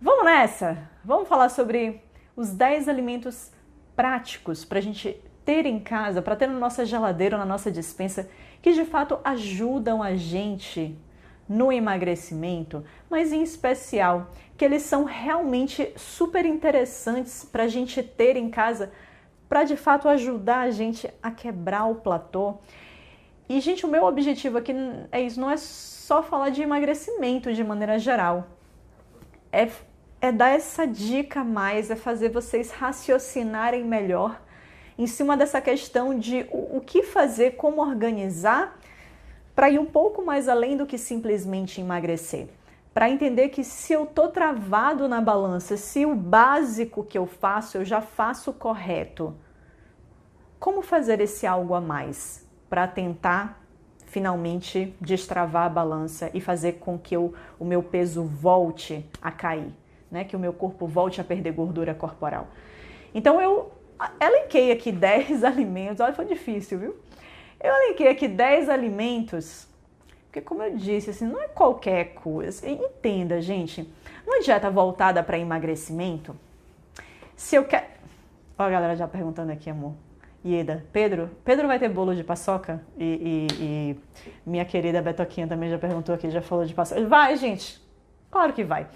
Vamos nessa? Vamos falar sobre os 10 alimentos práticos para a gente ter em casa, para ter na nossa geladeira ou na nossa despensa, que de fato ajudam a gente no emagrecimento, mas em especial que eles são realmente super interessantes para a gente ter em casa, para de fato ajudar a gente a quebrar o platô. E, gente, o meu objetivo aqui é isso, não é só falar de emagrecimento de maneira geral. É dar essa dica a mais, é fazer vocês raciocinarem melhor em cima dessa questão de o que fazer, como organizar, para ir um pouco mais além do que simplesmente emagrecer. Para entender que se eu tô travado na balança, se o básico que eu faço, eu já faço correto, como fazer esse algo a mais para tentar finalmente destravar a balança e fazer com que o meu peso volte a cair, né? Que o meu corpo volte a perder gordura corporal. Então eu elenquei aqui 10 alimentos, olha, foi difícil, viu? Eu elenquei aqui 10 alimentos, porque como eu disse, assim, não é qualquer coisa. Entenda, gente, uma dieta voltada para emagrecimento, se eu quero... Ó, a galera já perguntando aqui, amor. Ieda, Pedro vai ter bolo de paçoca? E minha querida Betoquinha também já perguntou aqui, já falou de paçoca. Vai, gente, claro que vai.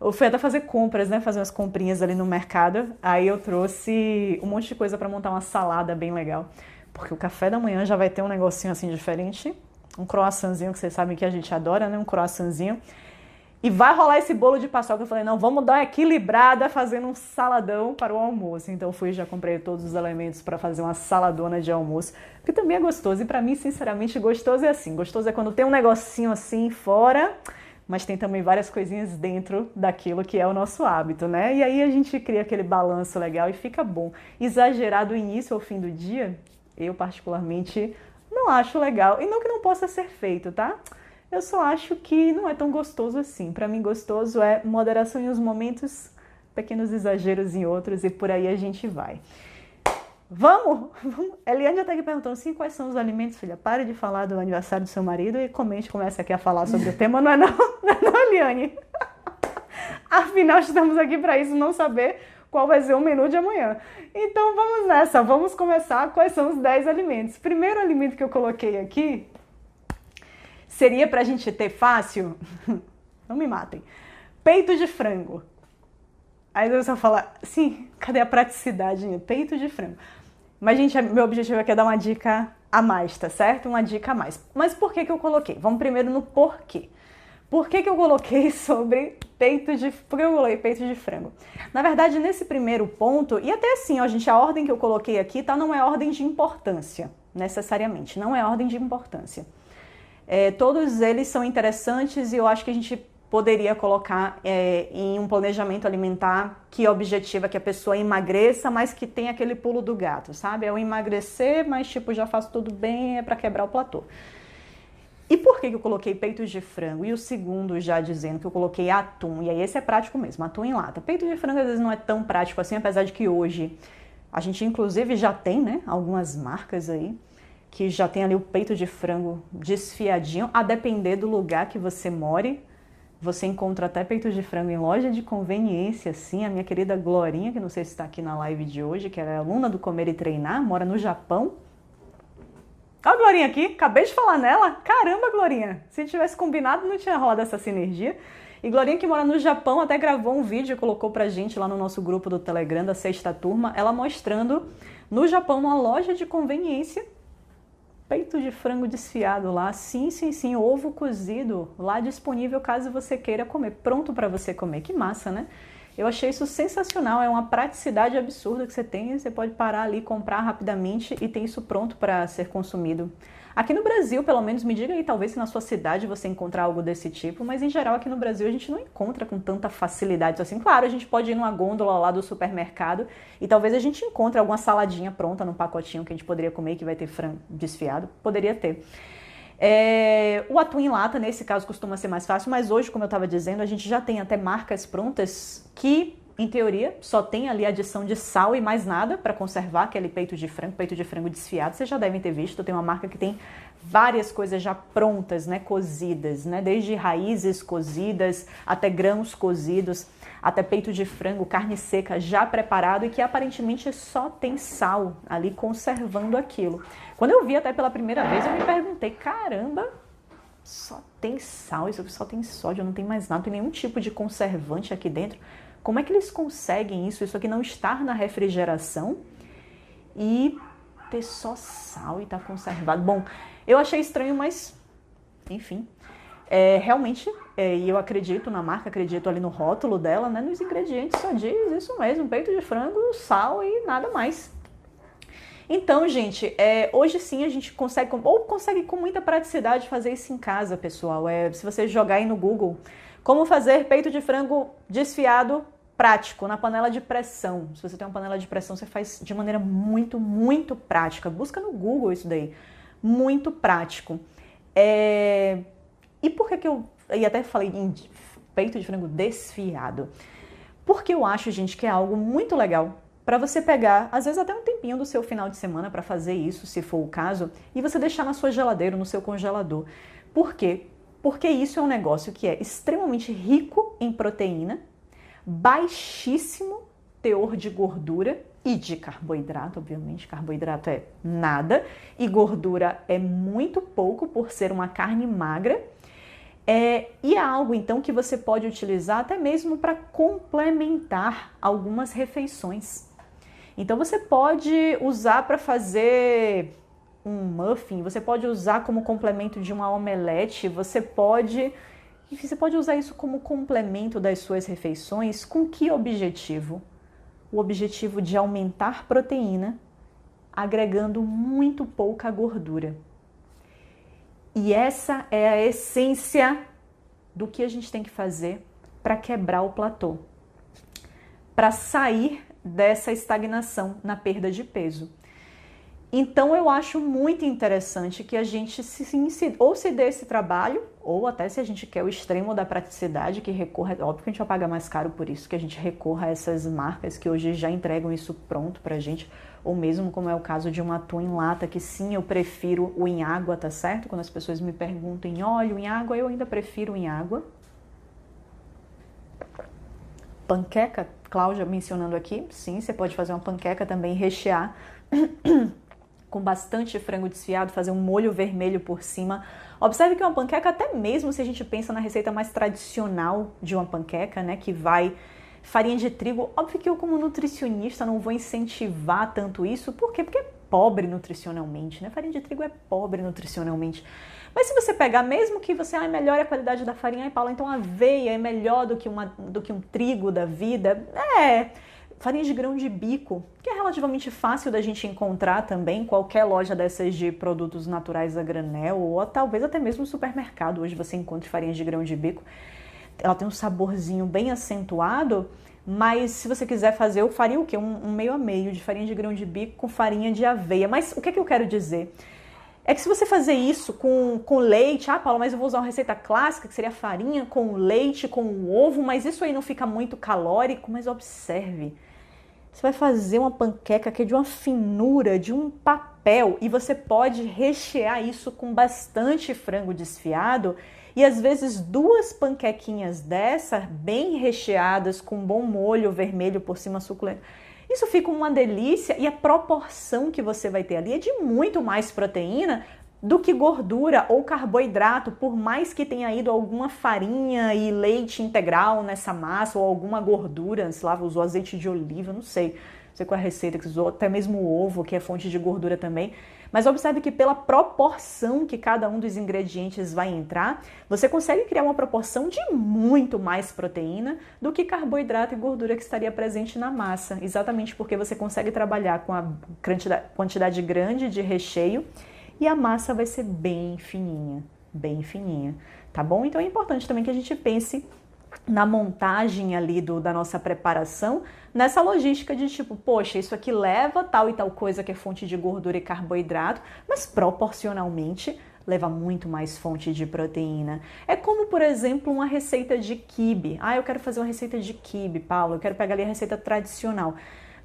Eu fui até fazer compras, né? Fazer umas comprinhas ali no mercado. Aí eu trouxe um monte de coisa para montar uma salada bem legal. Porque o café da manhã já vai ter um negocinho assim diferente. Um croissantzinho, que vocês sabem que a gente adora, né? Um croissantzinho. E vai rolar esse bolo de paçoca. Eu falei, não, vamos dar uma equilibrada fazendo um saladão para o almoço. Então fui e já comprei todos os elementos para fazer uma saladona de almoço. Que também é gostoso. E para mim, sinceramente, gostoso é assim. Gostoso é quando tem um negocinho assim fora... mas tem também várias coisinhas dentro daquilo que é o nosso hábito, né? E aí a gente cria aquele balanço legal e fica bom. Exagerar do início ao fim do dia, eu particularmente não acho legal. E não que não possa ser feito, tá? Eu só acho que não é tão gostoso assim. Para mim, gostoso é moderação em uns momentos, pequenos exageros em outros e por aí a gente vai. Vamos? Eliane já está aqui perguntando assim, quais são os alimentos, filha? Pare de falar do aniversário do seu marido e comece aqui a falar sobre o tema. Não é não, Eliane? Afinal, estamos aqui para isso, não saber qual vai ser o menu de amanhã. Então vamos nessa, vamos começar. Quais são os 10 alimentos? Primeiro alimento que eu coloquei aqui seria para a gente ter fácil, não me matem, peito de frango. Aí você fala, sim, cadê a praticidade? Peito de frango. Mas, gente, meu objetivo aqui é dar uma dica a mais, tá certo? Uma dica a mais. Mas por que eu coloquei? Vamos primeiro no porquê. Por que eu coloquei sobre peito de... Por que eu coloquei peito de frango? Na verdade, nesse primeiro ponto, e até assim, ó, gente, a ordem que eu coloquei aqui, tá? Não é ordem de importância, necessariamente. Não é ordem de importância. Todos eles são interessantes e eu acho que a gente poderia colocar em um planejamento alimentar que objetiva que a pessoa emagreça, mas que tem aquele pulo do gato, sabe? É o emagrecer, mas tipo, já faço tudo bem, é para quebrar o platô. E por que eu coloquei peitos de frango? E o segundo já dizendo que eu coloquei atum, e aí esse é prático mesmo, atum em lata. Peito de frango às vezes não é tão prático assim, apesar de que hoje a gente inclusive já tem, né, algumas marcas aí, que já tem ali o peito de frango desfiadinho, a depender do lugar que você more. Você encontra até peito de frango em loja de conveniência, sim. A minha querida Glorinha, que não sei se está aqui na live de hoje, que ela é aluna do Comer e Treinar, mora no Japão. Olha a Glorinha aqui, acabei de falar nela. Caramba, Glorinha, se tivesse combinado não tinha rolado essa sinergia. E Glorinha, que mora no Japão, até gravou um vídeo e colocou pra gente lá no nosso grupo do Telegram da sexta turma, ela mostrando no Japão, numa loja de conveniência, peito de frango desfiado lá, sim, ovo cozido lá disponível caso você queira comer, pronto para você comer. Que massa, né? Eu achei isso sensacional, é uma praticidade absurda que você tem, você pode parar ali, comprar rapidamente e ter isso pronto para ser consumido. Aqui no Brasil, pelo menos, me diga aí, talvez se na sua cidade você encontrar algo desse tipo, mas em geral aqui no Brasil a gente não encontra com tanta facilidade assim. Claro, a gente pode ir numa gôndola lá do supermercado e talvez a gente encontre alguma saladinha pronta num pacotinho que a gente poderia comer que vai ter frango desfiado, poderia ter. O atum em lata, nesse caso, costuma ser mais fácil, mas hoje, como eu estava dizendo, a gente já tem até marcas prontas que em teoria, só tem ali adição de sal e mais nada para conservar aquele peito de frango desfiado. Vocês já devem ter visto, tem uma marca que tem várias coisas já prontas, né, cozidas, né, desde raízes cozidas até grãos cozidos, até peito de frango, carne seca já preparado e que aparentemente só tem sal ali conservando aquilo. Quando eu vi até pela primeira vez, eu me perguntei, caramba, só tem sal, isso aqui só tem sódio, não tem mais nada, não tem nenhum tipo de conservante aqui dentro. Como é que eles conseguem isso? Isso aqui não estar na refrigeração e ter só sal e estar conservado. Bom, eu achei estranho, mas enfim. Realmente, e eu acredito na marca, acredito ali no rótulo dela, né? Nos ingredientes só diz isso mesmo, peito de frango, sal e nada mais. Então, gente, hoje sim a gente consegue com muita praticidade fazer isso em casa, pessoal. Se você jogar aí no Google, como fazer peito de frango desfiado prático, na panela de pressão. Se você tem uma panela de pressão, você faz de maneira muito, muito prática. Busca no Google isso daí. Muito prático. E por que eu até falei em peito de frango desfiado? Porque eu acho, gente, que é algo muito legal para você pegar, às vezes até um tempinho do seu final de semana para fazer isso, se for o caso, e você deixar na sua geladeira, no seu congelador. Por quê? Porque isso é um negócio que é extremamente rico em proteína, baixíssimo teor de gordura e de carboidrato, obviamente, carboidrato é nada, e gordura é muito pouco por ser uma carne magra, e é algo então que você pode utilizar até mesmo para complementar algumas refeições. Então você pode usar para fazer um muffin, você pode usar como complemento de uma omelete, você pode usar isso como complemento das suas refeições. Com que objetivo? O objetivo de aumentar proteína, agregando muito pouca gordura. E essa é a essência do que a gente tem que fazer para quebrar o platô, para sair dessa estagnação na perda de peso. Então eu acho muito interessante que a gente se dê esse trabalho, ou até se a gente quer o extremo da praticidade, que recorra, óbvio que a gente vai pagar mais caro por isso, que a gente recorra a essas marcas que hoje já entregam isso pronto pra gente, ou mesmo como é o caso de um atum em lata, que sim, eu prefiro o em água, tá certo? Quando as pessoas me perguntam em óleo, em água, eu ainda prefiro em água. Panqueca, Cláudia mencionando aqui, sim, você pode fazer uma panqueca também, rechear com bastante frango desfiado, fazer um molho vermelho por cima. Observe que uma panqueca, até mesmo se a gente pensa na receita mais tradicional de uma panqueca, né, que vai farinha de trigo, óbvio que eu como nutricionista não vou incentivar tanto isso, por quê? Porque é pobre nutricionalmente, né? Farinha de trigo é pobre nutricionalmente. Mas se você pegar, mesmo que você melhore a qualidade da farinha, ai Paula, então a aveia é melhor do que um trigo da vida, farinha de grão de bico, que é relativamente fácil da gente encontrar também em qualquer loja dessas de produtos naturais a granel, ou talvez até mesmo no supermercado, hoje você encontra farinha de grão de bico. Ela tem um saborzinho bem acentuado, mas se você quiser fazer, eu faria o quê? Um meio a meio de farinha de grão de bico com farinha de aveia. Mas o que eu quero dizer? É que se você fazer isso com leite, Paula, mas eu vou usar uma receita clássica, que seria farinha com leite, com ovo, mas isso aí não fica muito calórico, mas observe. Você vai fazer uma panqueca que é de uma finura, de um papel, e você pode rechear isso com bastante frango desfiado e às vezes 2 panquequinhas dessa, bem recheadas, com um bom molho vermelho por cima suculento. Isso fica uma delícia e a proporção que você vai ter ali é de muito mais proteína do que gordura ou carboidrato, por mais que tenha ido alguma farinha e leite integral nessa massa ou alguma gordura, sei lá, usou azeite de oliva, não sei qual é a receita que usou, até mesmo o ovo, que é fonte de gordura também. Mas observe que pela proporção que cada um dos ingredientes vai entrar, você consegue criar uma proporção de muito mais proteína do que carboidrato e gordura que estaria presente na massa, exatamente porque você consegue trabalhar com a quantidade grande de recheio e a massa vai ser bem fininha, tá bom? Então é importante também que a gente pense na montagem ali da nossa preparação, nessa logística de tipo, poxa, isso aqui leva tal e tal coisa que é fonte de gordura e carboidrato, mas proporcionalmente leva muito mais fonte de proteína. É como, por exemplo, uma receita de quibe. Ah, eu quero fazer uma receita de quibe, Paulo, eu quero pegar ali a receita tradicional.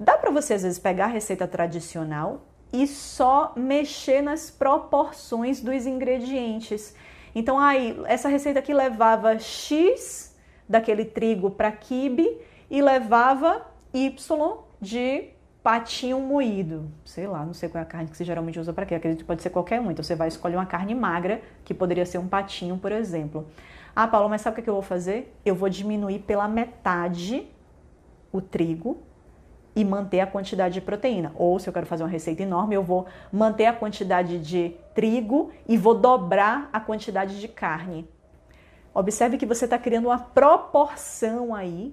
Dá para você, às vezes, pegar a receita tradicional e só mexer nas proporções dos ingredientes. Então, aí, essa receita aqui levava X daquele trigo para quibe e levava Y de patinho moído. Sei lá, não sei qual é a carne que você geralmente usa para quê. Acredito que pode ser qualquer um. Então, você vai escolher uma carne magra, que poderia ser um patinho, por exemplo. Ah, Paulo, mas sabe o que eu vou fazer? Eu vou diminuir pela metade o trigo e manter a quantidade de proteína. Ou, se eu quero fazer uma receita enorme, eu vou manter a quantidade de trigo e vou dobrar a quantidade de carne. Observe que você está criando uma proporção aí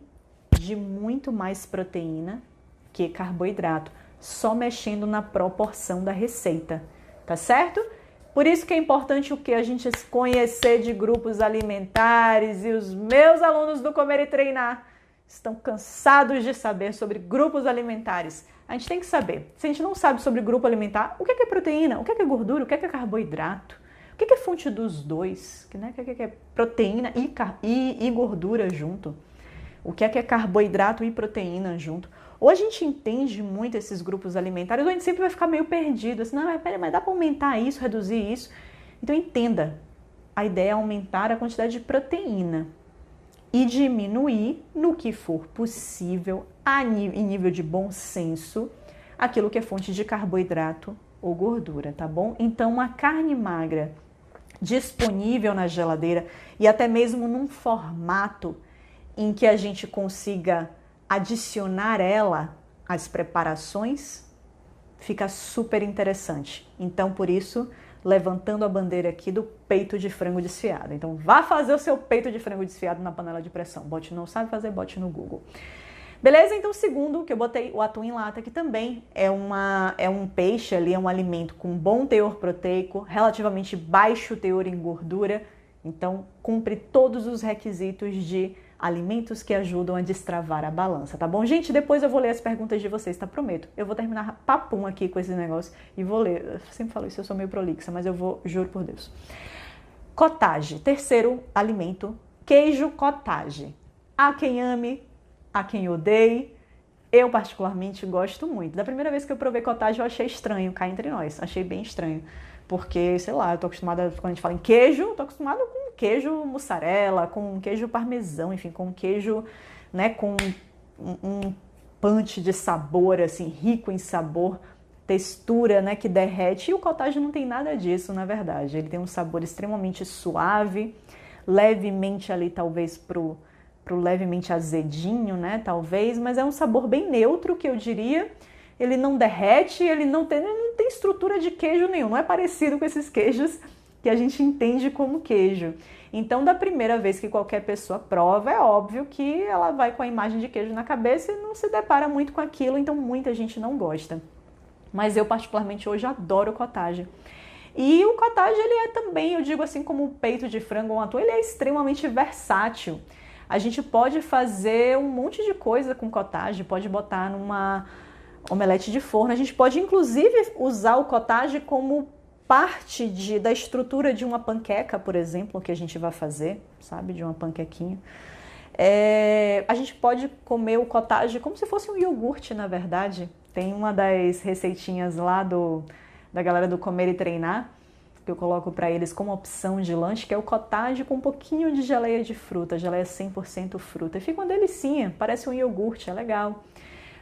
de muito mais proteína que carboidrato, só mexendo na proporção da receita, tá certo? Por isso que é importante o que? A gente conhecer de grupos alimentares, e os meus alunos do Comer e Treinar estão cansados de saber sobre grupos alimentares. A gente tem que saber. Se a gente não sabe sobre grupo alimentar, o que é proteína, o que é gordura, o que é carboidrato, o que é fonte dos dois, né? O que é proteína e gordura junto, o que é carboidrato e proteína junto. Ou a gente entende muito esses grupos alimentares, ou a gente sempre vai ficar meio perdido, assim, não, mas dá para aumentar isso, reduzir isso. Então entenda, a ideia é aumentar a quantidade de proteína e diminuir, no que for possível, em nível de bom senso, aquilo que é fonte de carboidrato ou gordura, tá bom? Então, uma carne magra disponível na geladeira e até mesmo num formato em que a gente consiga adicionar ela às preparações, fica super interessante. Então, por isso, levantando a bandeira aqui do peito de frango desfiado. Então, vá fazer o seu peito de frango desfiado na panela de pressão. Não sabe fazer, bote no Google. Beleza? Então, segundo, que eu botei o atum em lata, que também é um peixe ali, é um alimento com bom teor proteico, relativamente baixo teor em gordura. Então, cumpre todos os requisitos de alimentos que ajudam a destravar a balança, tá bom? Gente, depois eu vou ler as perguntas de vocês, tá? Prometo. Eu vou terminar papum aqui com esse negócio e vou ler. Eu sempre falo isso, eu sou meio prolixa, mas eu vou, juro por Deus. Cottage, terceiro alimento, queijo cottage. Há quem ame, há quem odeie. Eu, particularmente, gosto muito. Da primeira vez que eu provei cottage, eu achei estranho, cá entre nós. Achei bem estranho. Porque, sei lá, eu tô acostumada, quando a gente fala em queijo, eu tô acostumada com queijo mussarela, com queijo parmesão, enfim, com queijo, né, com um punch de sabor, assim, rico em sabor, textura, né, que derrete. E o cottage não tem nada disso, na verdade. Ele tem um sabor extremamente suave, levemente ali, talvez, pro levemente azedinho, né, talvez, mas é um sabor bem neutro, que eu diria. Ele não derrete, ele não tem estrutura de queijo nenhum, não é parecido com esses queijos que a gente entende como queijo. Então, da primeira vez que qualquer pessoa prova, é óbvio que ela vai com a imagem de queijo na cabeça e não se depara muito com aquilo, então muita gente não gosta. Mas eu, particularmente, hoje adoro o cottage. E o cottage, ele é também, eu digo assim, como o peito de frango ou um atum, ele é extremamente versátil. A gente pode fazer um monte de coisa com cottage, pode botar numa omelete de forno. A gente pode, inclusive, usar o cottage como parte da estrutura de uma panqueca, por exemplo, que a gente vai fazer, sabe? De uma panquequinha. A gente pode comer o cottage como se fosse um iogurte, na verdade. Tem uma das receitinhas lá da galera do Comer e Treinar, que eu coloco para eles como opção de lanche, que é o cottage com um pouquinho de geleia de fruta, geleia 100% fruta. E fica uma delicinha, parece um iogurte, é legal.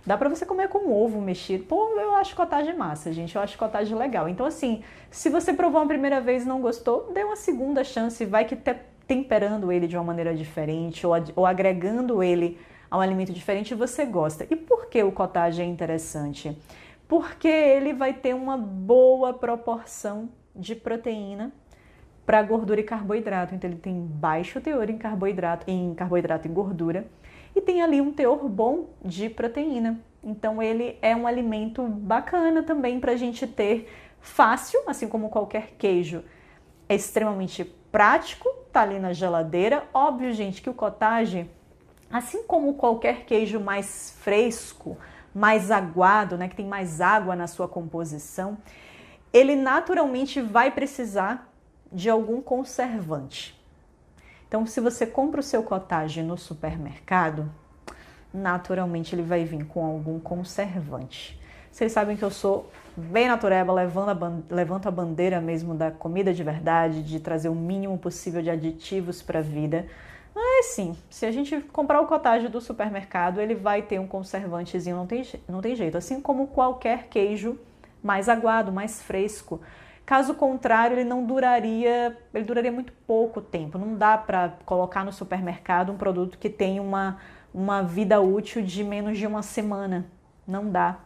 Dá pra você comer com ovo mexido. Pô, eu acho cottage massa, gente. Eu acho cottage legal. Então, assim, se você provou uma primeira vez e não gostou, dê uma segunda chance. Vai que temperando ele de uma maneira diferente ou agregando ele a um alimento diferente, você gosta. E por que o cottage é interessante? Porque ele vai ter uma boa proporção de proteína para gordura e carboidrato. Então, ele tem baixo teor em carboidrato e gordura. E tem ali um teor bom de proteína. Então, ele é um alimento bacana também para a gente ter fácil, assim como qualquer queijo. É extremamente prático, tá ali na geladeira. Óbvio, gente, que o cottage, assim como qualquer queijo mais fresco, mais aguado, né, que tem mais água na sua composição, ele naturalmente vai precisar de algum conservante. Então, se você compra o seu cottage no supermercado, naturalmente ele vai vir com algum conservante. Vocês sabem que eu sou bem natureba, levanto a bandeira mesmo da comida de verdade, de trazer o mínimo possível de aditivos para a vida. Mas sim, se a gente comprar o cottage do supermercado, ele vai ter um conservantezinho, não tem jeito. Assim como qualquer queijo mais aguado, mais fresco. Caso contrário, ele duraria muito pouco tempo. Não dá para colocar no supermercado um produto que tem uma vida útil de menos de uma semana. Não dá.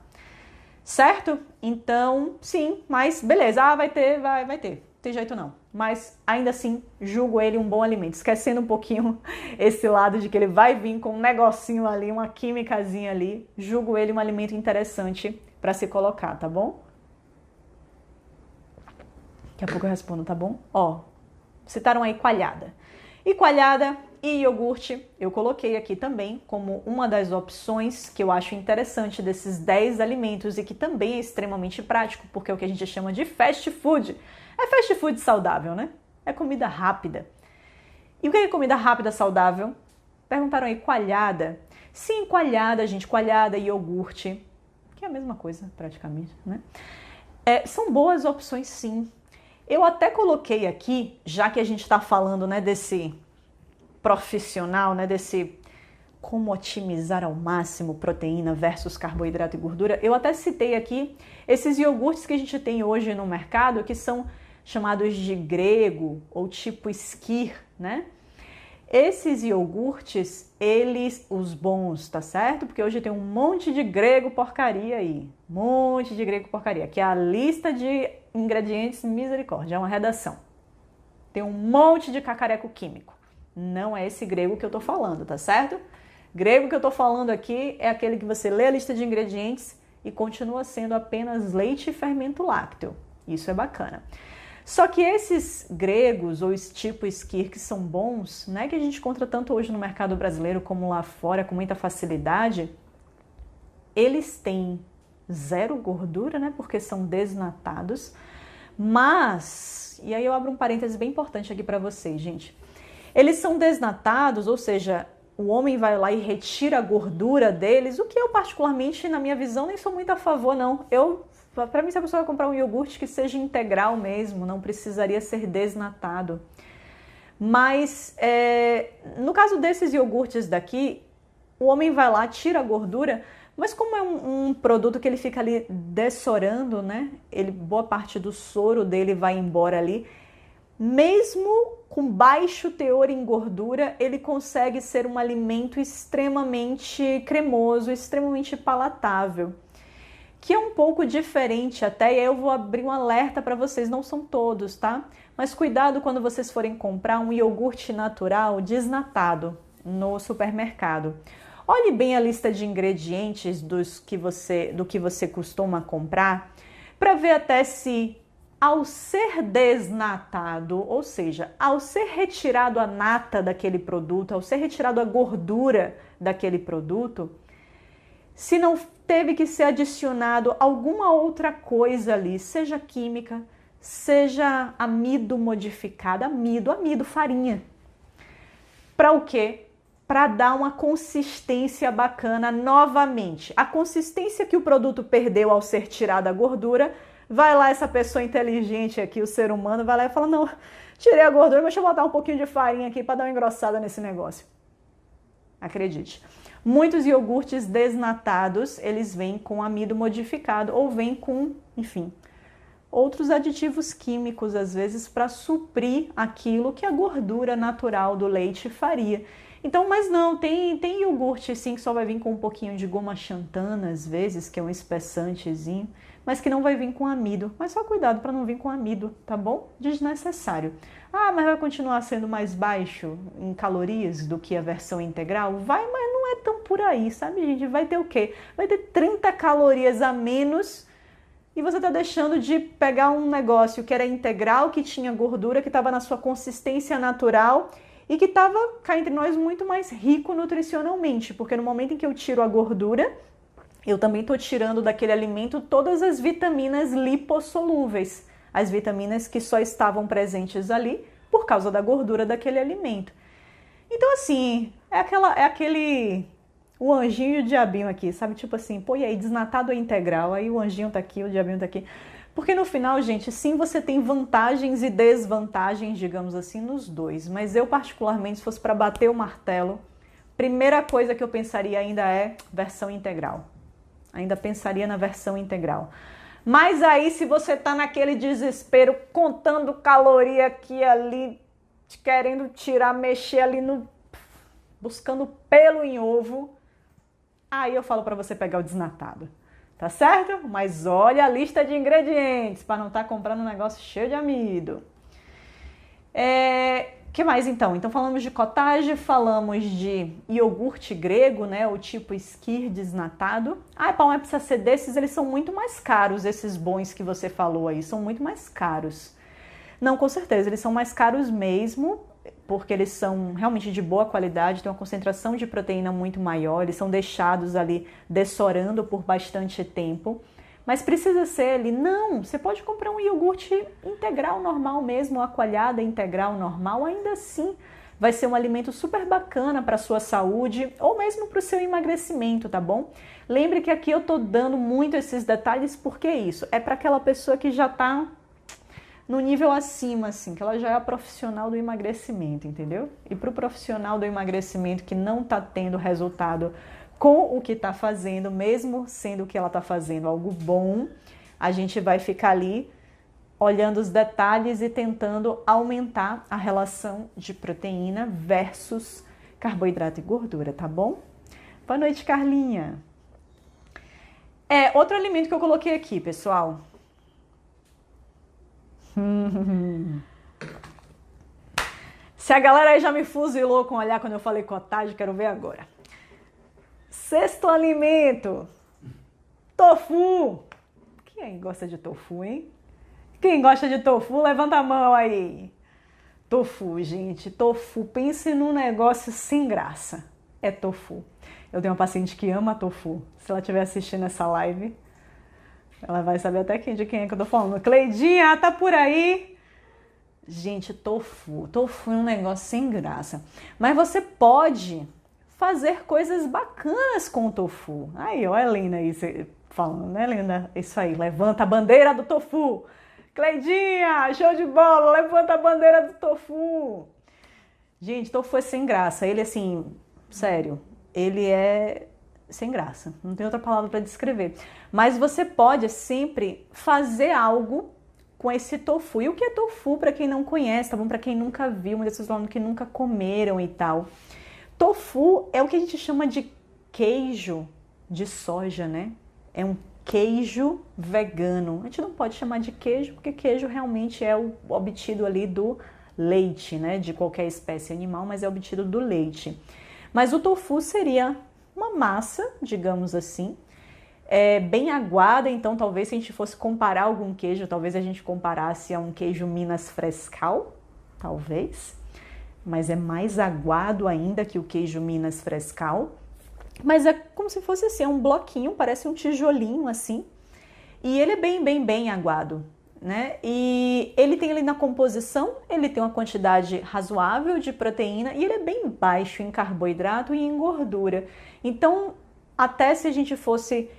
Certo? Então, sim, mas beleza. Vai ter. Não tem jeito não. Mas ainda assim, julgo ele um bom alimento. Esquecendo um pouquinho esse lado de que ele vai vir com um negocinho ali, uma químicazinha ali. Julgo ele um alimento interessante para se colocar, tá bom? Daqui a pouco eu respondo, tá bom? Ó, citaram aí coalhada. E coalhada e iogurte eu coloquei aqui também como uma das opções que eu acho interessante desses 10 alimentos e que também é extremamente prático, porque é o que a gente chama de fast food. É fast food saudável, né? É comida rápida. E o que é comida rápida saudável? Perguntaram aí coalhada. Sim, coalhada, gente, coalhada e iogurte, que é a mesma coisa praticamente, né? São boas opções, sim. Eu até coloquei aqui, já que a gente está falando, né, desse profissional, né, desse como otimizar ao máximo proteína versus carboidrato e gordura, eu até citei aqui esses iogurtes que a gente tem hoje no mercado, que são chamados de grego ou tipo skyr, né? Esses iogurtes, os bons, tá certo? Porque hoje tem um monte de grego porcaria aí. Monte de grego porcaria. Que é a lista de ingredientes misericórdia, é uma redação. Tem um monte de cacareco químico. Não é esse grego que eu tô falando, tá certo? Grego que eu tô falando aqui é aquele que você lê a lista de ingredientes e continua sendo apenas leite e fermento lácteo. Isso é bacana. Só que esses gregos ou esse tipo skyr que são bons, né, que a gente encontra tanto hoje no mercado brasileiro como lá fora com muita facilidade, eles têm zero gordura, né, porque são desnatados, mas, e aí eu abro um parêntese bem importante aqui para vocês, gente, eles são desnatados, ou seja, o homem vai lá e retira a gordura deles, o que eu particularmente, na minha visão, nem sou muito a favor, não. Para mim, se a pessoa vai comprar um iogurte que seja integral mesmo, não precisaria ser desnatado. Mas, no caso desses iogurtes daqui, o homem vai lá, tira a gordura, mas como é um produto que ele fica ali dessorando, né? Boa parte do soro dele vai embora ali. Mesmo com baixo teor em gordura, ele consegue ser um alimento extremamente cremoso, extremamente palatável. Que é um pouco diferente até, e aí eu vou abrir um alerta para vocês, não são todos, tá? Mas cuidado quando vocês forem comprar um iogurte natural desnatado no supermercado. Olhe bem a lista de ingredientes do que você costuma comprar, para ver até se ao ser desnatado, ou seja, ao ser retirado a nata daquele produto, ao ser retirado a gordura daquele produto, se não teve que ser adicionado alguma outra coisa ali, seja química, seja amido modificado, amido, farinha. Para o quê? Para dar uma consistência bacana novamente. A consistência que o produto perdeu ao ser tirada a gordura, vai lá essa pessoa inteligente aqui, o ser humano, vai lá e fala, não, tirei a gordura, mas deixa eu botar um pouquinho de farinha aqui para dar uma engrossada nesse negócio. Acredite. Muitos iogurtes desnatados, eles vêm com amido modificado ou vêm com, enfim, outros aditivos químicos, às vezes, para suprir aquilo que a gordura natural do leite faria. Então, mas não, tem iogurte sim que só vai vir com um pouquinho de goma xantana, às vezes, que é um espessantezinho, mas que não vai vir com amido. Mas só cuidado para não vir com amido, tá bom? Desnecessário. Ah, mas vai continuar sendo mais baixo em calorias do que a versão integral? Vai, mas não é tão por aí, sabe, gente? Vai ter o quê? Vai ter 30 calorias a menos e você tá deixando de pegar um negócio que era integral, que tinha gordura, que estava na sua consistência natural e que estava, cá entre nós, muito mais rico nutricionalmente, porque no momento em que eu tiro a gordura, eu também estou tirando daquele alimento todas as vitaminas lipossolúveis, as vitaminas que só estavam presentes ali por causa da gordura daquele alimento. Então, assim, o anjinho e o diabinho aqui, sabe? Tipo assim, pô, e aí, desnatado é integral, aí o anjinho tá aqui, o diabinho tá aqui. Porque no final, gente, sim, você tem vantagens e desvantagens, digamos assim, nos dois. Mas eu, particularmente, se fosse para bater o martelo, primeira coisa que eu pensaria ainda é versão integral. Ainda pensaria na versão integral. Mas aí, se você tá naquele desespero, contando caloria aqui e ali, querendo tirar, mexer ali no... buscando pelo em ovo, aí eu falo para você pegar o desnatado. Tá certo? Mas olha a lista de ingredientes para não estar comprando um negócio cheio de amido. Que mais então? Então falamos de cottage, falamos de iogurte grego, né? O tipo skyr desnatado. Paulo, mas precisa ser desses, eles são muito mais caros, esses bons que você falou aí, são muito mais caros. Não, com certeza, eles são mais caros mesmo, porque eles são realmente de boa qualidade, tem uma concentração de proteína muito maior, eles são deixados ali dessorando por bastante tempo. Mas precisa ser ali? Não, você pode comprar um iogurte integral normal mesmo, uma coalhada integral normal, ainda assim vai ser um alimento super bacana para a sua saúde ou mesmo para o seu emagrecimento, tá bom? Lembre que aqui eu tô dando muito esses detalhes, porque isso é para aquela pessoa que já tá no nível acima, assim, que ela já é a profissional do emagrecimento, entendeu? E para o profissional do emagrecimento que não tá tendo resultado com o que está fazendo, mesmo sendo o que ela está fazendo algo bom, a gente vai ficar ali olhando os detalhes e tentando aumentar a relação de proteína versus carboidrato e gordura, tá bom? Boa noite, Carlinha. Outro alimento que eu coloquei aqui, pessoal. Se a galera aí já me fuzilou com olhar quando eu falei cottage, quero ver agora. Sexto alimento, tofu. Quem gosta de tofu, hein? Quem gosta de tofu, levanta a mão aí. Tofu, gente, tofu. Pense num negócio sem graça. É tofu. Eu tenho uma paciente que ama tofu. Se ela estiver assistindo essa live, ela vai saber até de quem é que eu tô falando. Cleidinha, tá por aí? Gente, tofu. Tofu é um negócio sem graça. Mas você pode fazer coisas bacanas com o tofu. Aí, ó, a Helena aí falando, né, Helena? Isso aí, levanta a bandeira do tofu. Cleidinha, show de bola, levanta a bandeira do tofu. Gente, tofu é sem graça. Ele, assim, sério, ele é sem graça. Não tem outra palavra para descrever. Mas você pode sempre fazer algo com esse tofu. E o que é tofu, para quem não conhece, tá bom? Para quem nunca viu, muitas pessoas falando que nunca comeram e tal. Tofu é o que a gente chama de queijo de soja, né? É um queijo vegano. A gente não pode chamar de queijo, porque queijo realmente é o obtido ali do leite, né? De qualquer espécie animal, mas é obtido do leite. Mas o tofu seria uma massa, digamos assim, bem aguada. Então talvez se a gente fosse comparar algum queijo, talvez a gente comparasse a um queijo Minas Frescal, talvez. Mas é mais aguado ainda que o queijo Minas Frescal. Mas é como se fosse assim, é um bloquinho, parece um tijolinho assim. E ele é bem aguado, né? E ele tem ali na composição, ele tem uma quantidade razoável de proteína e ele é bem baixo em carboidrato e em gordura. Então, até se a gente fosse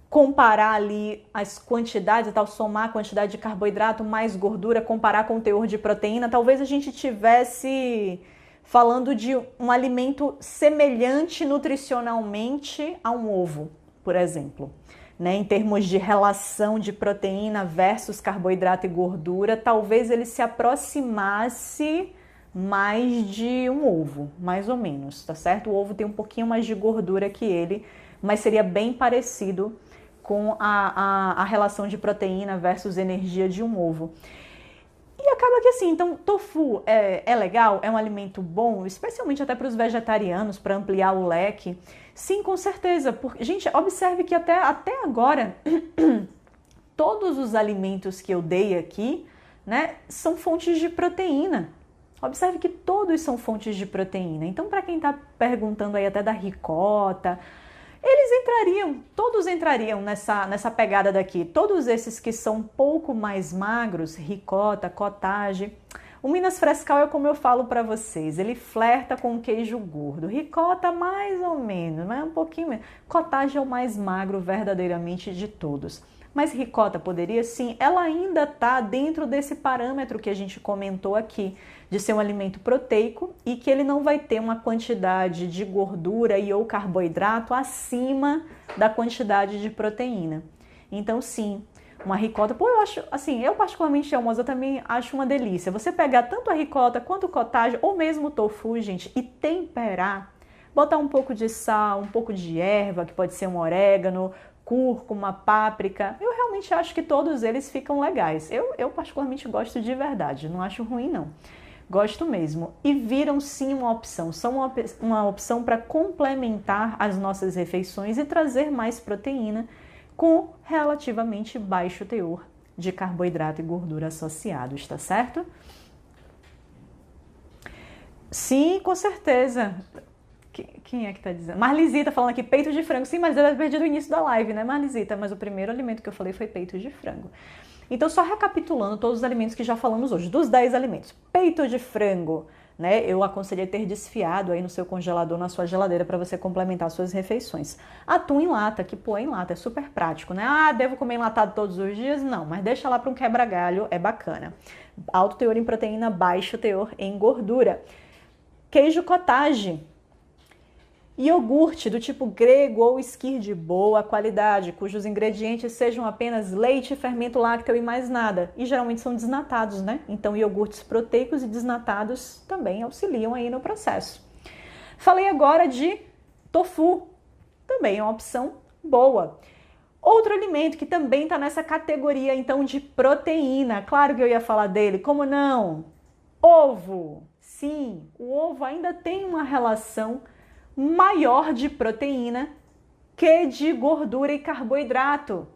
comparar ali as quantidades e tal, somar a quantidade de carboidrato mais gordura, comparar com o teor de proteína, talvez a gente tivesse falando de um alimento semelhante nutricionalmente a um ovo, por exemplo, né? Em termos de relação de proteína versus carboidrato e gordura, talvez ele se aproximasse mais de um ovo, mais ou menos, tá certo? O ovo tem um pouquinho mais de gordura que ele, mas seria bem parecido com a relação de proteína versus energia de um ovo. E acaba que assim, então tofu é legal, é um alimento bom, especialmente até para os vegetarianos, para ampliar o leque. Sim, com certeza. Porque, gente, observe que até agora, todos os alimentos que eu dei aqui, né, são fontes de proteína. Observe que todos são fontes de proteína. Então, para quem está perguntando aí até da ricota, Eles entrariam, todos entrariam nessa pegada daqui. Todos esses que são um pouco mais magros, ricota, cottage. O Minas Frescal é como eu falo para vocês, ele flerta com queijo gordo. Ricota mais ou menos, mas um pouquinho menos. Cottage é o mais magro verdadeiramente de todos. Mas ricota poderia sim, ela ainda está dentro desse parâmetro que a gente comentou aqui, de ser um alimento proteico e que ele não vai ter uma quantidade de gordura e ou carboidrato acima da quantidade de proteína. Então sim, uma ricota, pô, eu acho, assim, eu particularmente amo, mas eu também acho uma delícia. Você pegar tanto a ricota quanto o cottage, ou mesmo o tofu, gente, e temperar, botar um pouco de sal, um pouco de erva, que pode ser um orégano, cúrcuma, páprica, eu realmente acho que todos eles ficam legais. Eu particularmente gosto de verdade, não acho ruim não. Gosto mesmo. E viram sim uma opção, são uma opção para complementar as nossas refeições e trazer mais proteína com relativamente baixo teor de carboidrato e gordura associados, tá certo? Sim, com certeza. Quem é que tá dizendo? Marlisita falando aqui, peito de frango. Sim, mas eu perdi o início da live, né, Marlisita? Mas o primeiro alimento que eu falei foi peito de frango. Então, só recapitulando todos os alimentos que já falamos hoje, dos 10 alimentos. Peito de frango, né? Eu aconselhei ter desfiado aí no seu congelador, na sua geladeira, para você complementar suas refeições. Atum em lata, que pô, em lata é super prático, né? Ah, devo comer enlatado todos os dias? Não, mas deixa lá para um quebra-galho, é bacana. Alto teor em proteína, baixo teor em gordura. Queijo cottage. Iogurte do tipo grego ou esquir de boa qualidade, cujos ingredientes sejam apenas leite, fermento lácteo e mais nada. E geralmente são desnatados, né? Então iogurtes proteicos e desnatados também auxiliam aí no processo. Falei agora de tofu, também é uma opção boa. Outro alimento que também está nessa categoria então de proteína, claro que eu ia falar dele, como não? Ovo. Sim, o ovo ainda tem uma relação maior de proteína que de gordura e carboidrato.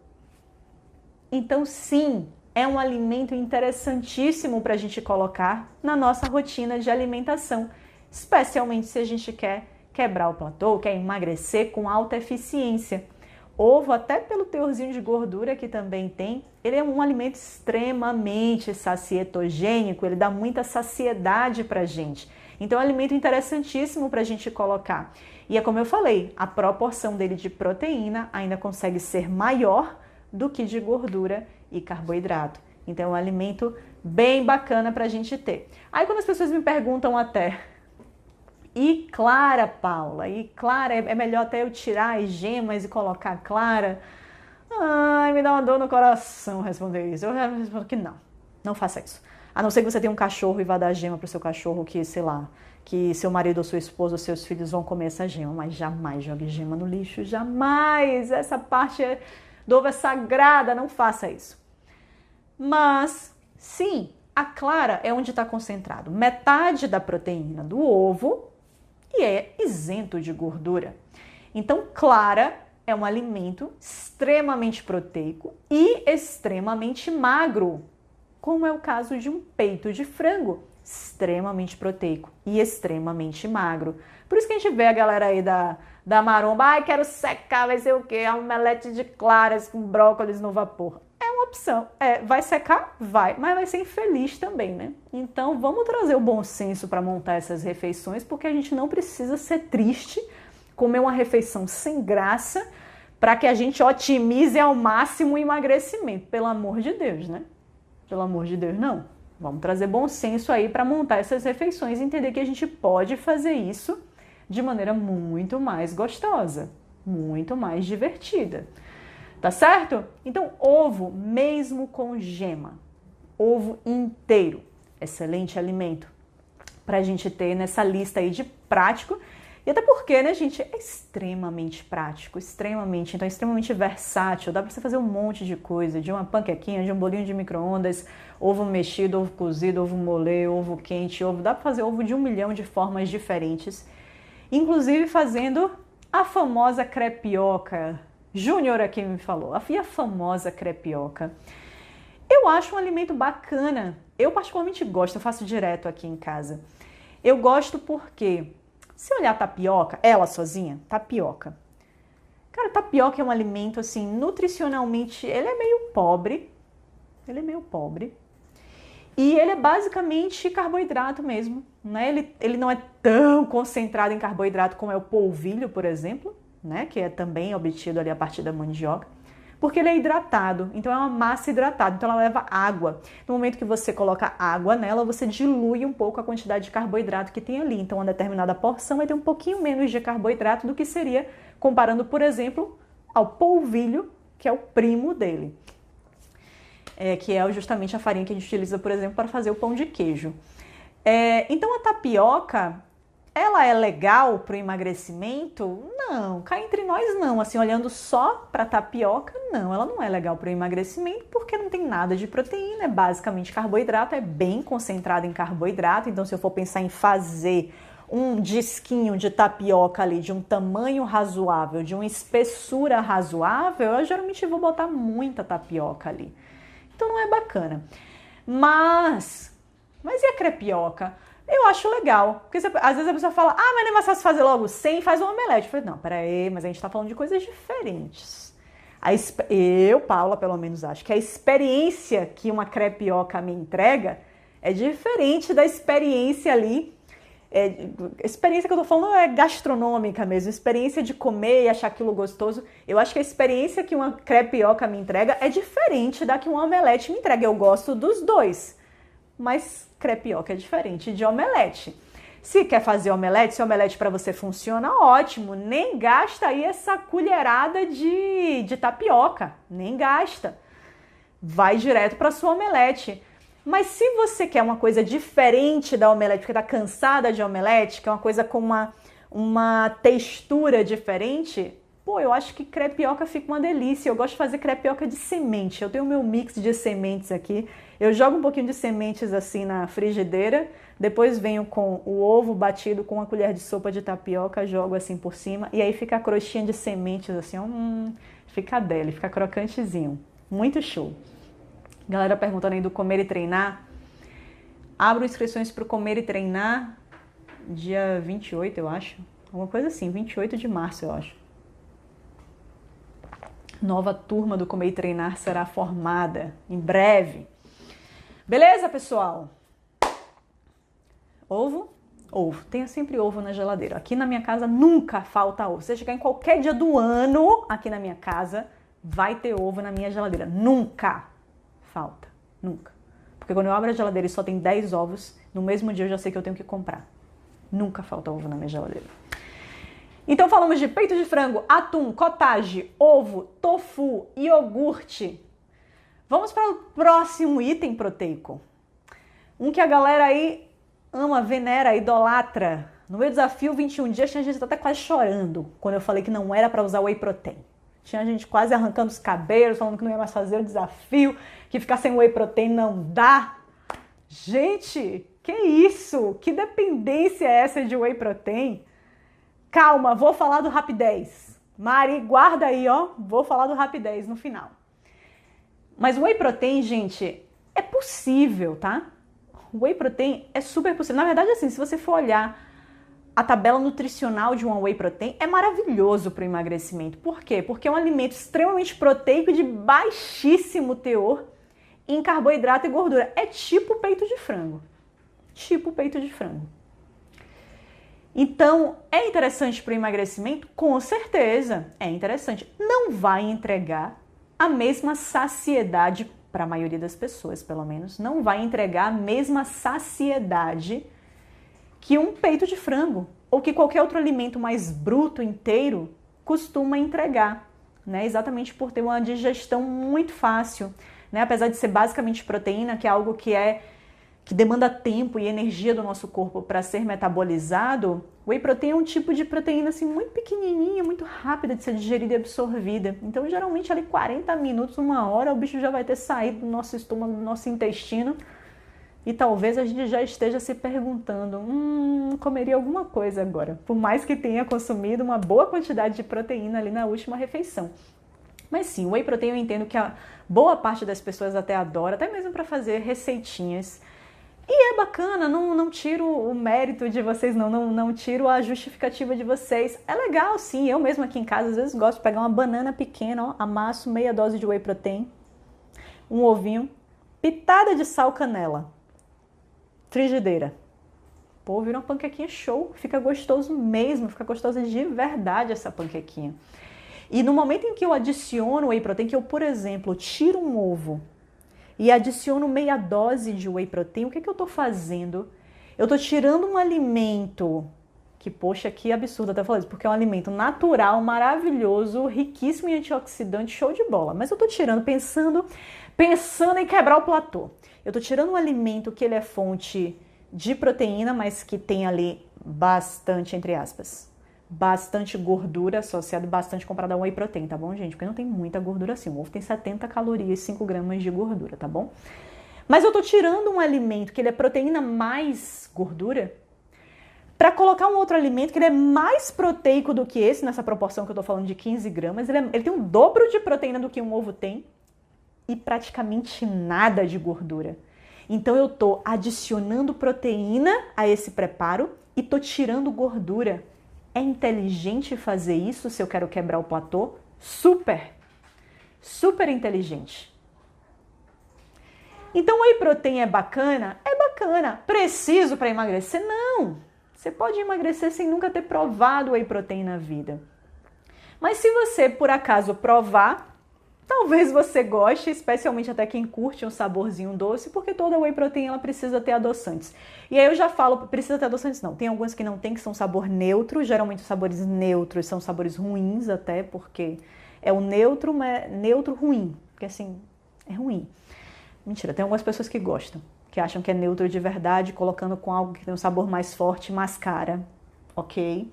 Então, sim, é um alimento interessantíssimo para a gente colocar na nossa rotina de alimentação, especialmente se a gente quer quebrar o platô, quer emagrecer com alta eficiência. Ovo, até pelo teorzinho de gordura que também tem, ele é um alimento extremamente sacietogênico, ele dá muita saciedade para a gente. Então é um alimento interessantíssimo para a gente colocar. E é como eu falei, a proporção dele de proteína ainda consegue ser maior do que de gordura e carboidrato. Então é um alimento bem bacana para a gente ter. Aí quando as pessoas me perguntam até, e clara, Paula? E clara, é melhor até eu tirar as gemas e colocar clara? Ai, me dá uma dor no coração responder isso. Eu respondo que não faça isso. A não ser que você tenha um cachorro e vá dar gema para o seu cachorro que, sei lá, que seu marido ou sua esposa ou seus filhos vão comer essa gema. Mas jamais jogue gema no lixo, jamais! Essa parte do ovo é sagrada, não faça isso. Mas, sim, a clara é onde está concentrado metade da proteína do ovo e é isento de gordura. Então, clara é um alimento extremamente proteico e extremamente magro, como é o caso de um peito de frango, extremamente proteico e extremamente magro. Por isso que a gente vê a galera aí da maromba, ai, quero secar, vai ser o quê? Um omelete de claras com brócolis no vapor. É uma opção. Vai secar? Vai, mas vai ser infeliz também, né? Então vamos trazer o bom senso para montar essas refeições, porque a gente não precisa ser triste, comer uma refeição sem graça, para que a gente otimize ao máximo o emagrecimento. Pelo amor de Deus, né? Pelo amor de Deus, não. Vamos trazer bom senso aí para montar essas refeições e entender que a gente pode fazer isso de maneira muito mais gostosa, muito mais divertida. Tá certo? Então, ovo, mesmo com gema, ovo inteiro, excelente alimento para a gente ter nessa lista aí de prático. E até porque, né, gente, é extremamente prático, extremamente, então é extremamente versátil, dá para você fazer um monte de coisa, de uma panquequinha, de um bolinho de micro-ondas, ovo mexido, ovo cozido, ovo mole, ovo quente, ovo, dá para fazer ovo de 1 milhão de formas diferentes, inclusive fazendo a famosa crepioca. Júnior aqui me falou, a famosa crepioca. Eu acho um alimento bacana, eu particularmente gosto, eu faço direto aqui em casa. Eu gosto porque... Se olhar tapioca, ela sozinha, tapioca, Cara, tapioca é um alimento, assim, nutricionalmente, ele é meio pobre. Ele é meio pobre. E ele é basicamente carboidrato mesmo, né? Ele não é tão concentrado em carboidrato como é o polvilho, por exemplo, né? Que é também obtido ali a partir da mandioca. Porque ele é hidratado, então é uma massa hidratada, então ela leva água. No momento que você coloca água nela, você dilui um pouco a quantidade de carboidrato que tem ali. Então, uma determinada porção vai ter um pouquinho menos de carboidrato do que seria comparando, por exemplo, ao polvilho, que é o primo dele. Que é justamente a farinha que a gente utiliza, por exemplo, para fazer o pão de queijo. Então, a tapioca, ela é legal para o emagrecimento? Não, cá entre nós não. Assim, olhando só para a tapioca, não, ela não é legal para o emagrecimento porque não tem nada de proteína, é basicamente carboidrato, é bem concentrado em carboidrato. Então, se eu for pensar em fazer um disquinho de tapioca ali de um tamanho razoável, de uma espessura razoável, eu geralmente vou botar muita tapioca ali. Então não é bacana. Mas e a crepioca? Eu acho legal. Porque às vezes a pessoa fala, mas não é mais fácil fazer logo 100 e faz um omelete. Eu falei, não, peraí, mas a gente tá falando de coisas diferentes. Eu, Paula, pelo menos acho que a experiência que uma crepioca me entrega é diferente da experiência ali. Experiência que eu tô falando é gastronômica mesmo, experiência de comer e achar aquilo gostoso. Eu acho que a experiência que uma crepioca me entrega é diferente da que um omelete me entrega. Eu gosto dos dois, mas crepioca é diferente de omelete. Se quer fazer omelete, se o omelete para você funciona, ótimo, nem gasta aí essa colherada de tapioca, nem gasta. Vai direto para sua omelete. Mas se você quer uma coisa diferente da omelete, porque está cansada de omelete, que é uma coisa com uma textura diferente, eu acho que crepioca fica uma delícia. Eu gosto de fazer crepioca de semente. Eu tenho o meu mix de sementes aqui. Eu jogo um pouquinho de sementes assim na frigideira, depois venho com o ovo batido com uma colher de sopa de tapioca, jogo assim por cima, e aí fica a crostinha de sementes assim, fica dele, fica crocantezinho. Muito show. Galera perguntando aí do Comer e Treinar. Abro inscrições para o Comer e Treinar dia 28, eu acho. Alguma coisa assim, 28 de março, eu acho. Nova turma do Comer e Treinar será formada em breve. Beleza, pessoal? Ovo? Ovo. Tenha sempre ovo na geladeira. Aqui na minha casa nunca falta ovo. Se chegar em qualquer dia do ano, aqui na minha casa, vai ter ovo na minha geladeira. Nunca falta. Nunca. Porque quando eu abro a geladeira e só tem 10 ovos, no mesmo dia eu já sei que eu tenho que comprar. Nunca falta ovo na minha geladeira. Então falamos de peito de frango, atum, cottage, ovo, tofu, iogurte. Vamos para o próximo item proteico. Um que a galera aí ama, venera, idolatra. No meu desafio 21 dias tinha gente até quase chorando quando eu falei que não era para usar whey protein. Tinha gente quase arrancando os cabelos, falando que não ia mais fazer o desafio, que ficar sem whey protein não dá. Gente, que isso? Que dependência é essa de whey protein? Calma, vou falar do Rapidez. Mari, guarda aí, ó. Vou falar do Rapidez no final. Mas o whey protein, gente, é possível, tá? O whey protein é super possível. Na verdade, assim, se você for olhar a tabela nutricional de uma whey protein, é maravilhoso para o emagrecimento. Por quê? Porque é um alimento extremamente proteico e de baixíssimo teor em carboidrato e gordura. É tipo peito de frango. Tipo peito de frango. Então, é interessante para o emagrecimento? Com certeza, é interessante. Não vai entregar a mesma saciedade, para a maioria das pessoas, pelo menos, não vai entregar a mesma saciedade que um peito de frango ou que qualquer outro alimento mais bruto, inteiro, costuma entregar, né? Exatamente por ter uma digestão muito fácil, né? Apesar de ser basicamente proteína, que é algo que demanda tempo e energia do nosso corpo para ser metabolizado, o whey protein é um tipo de proteína assim, muito pequenininha, muito rápida de ser digerida e absorvida. Então, geralmente, ali 40 minutos, 1 hora, o bicho já vai ter saído do nosso estômago, do nosso intestino. E talvez a gente já esteja se perguntando, comeria alguma coisa agora. Por mais que tenha consumido uma boa quantidade de proteína ali na última refeição. Mas sim, o whey protein eu entendo que a boa parte das pessoas até adora, até mesmo para fazer receitinhas. E é bacana, não tiro o mérito de vocês, não tiro a justificativa de vocês. É legal, sim. Eu mesmo aqui em casa, às vezes, gosto de pegar uma banana pequena, ó, amasso meia dose de whey protein, um ovinho, pitada de sal, canela, frigideira. Pô, vira uma panquequinha show. Fica gostoso mesmo, fica gostosa de verdade essa panquequinha. E no momento em que eu adiciono whey protein, que eu, por exemplo, tiro um ovo e adiciono meia dose de whey protein, o que eu estou fazendo? Eu estou tirando um alimento que, poxa, que absurdo até falar isso, porque é um alimento natural, maravilhoso, riquíssimo em antioxidante, show de bola. Mas eu estou tirando, pensando em quebrar o platô. Eu estou tirando um alimento que ele é fonte de proteína, mas que tem ali bastante, entre aspas, bastante gordura associada, bastante comparada ao whey protein, tá bom, gente? Porque não tem muita gordura assim. O ovo tem 70 calorias, 5 gramas de gordura, tá bom? Mas eu tô tirando um alimento que ele é proteína mais gordura para colocar um outro alimento que ele é mais proteico do que esse, nessa proporção que eu tô falando de 15 gramas. Ele tem o dobro de proteína do que um ovo tem e praticamente nada de gordura. Então eu tô adicionando proteína a esse preparo e tô tirando gordura. É inteligente fazer isso se eu quero quebrar o platô? Super! Super inteligente. Então, whey protein é bacana? É bacana. Preciso para emagrecer? Não! Você pode emagrecer sem nunca ter provado whey protein na vida. Mas se você, por acaso, provar, talvez você goste, especialmente até quem curte um saborzinho doce, porque toda whey protein ela precisa ter adoçantes. E aí eu já falo, precisa ter adoçantes não. Tem algumas que não tem, que são sabor neutro. Geralmente os sabores neutros são sabores ruins até, porque é o neutro, mas neutro ruim. Porque assim, é ruim. Mentira, tem algumas pessoas que gostam, que acham que é neutro de verdade, colocando com algo que tem um sabor mais forte, mascara, ok?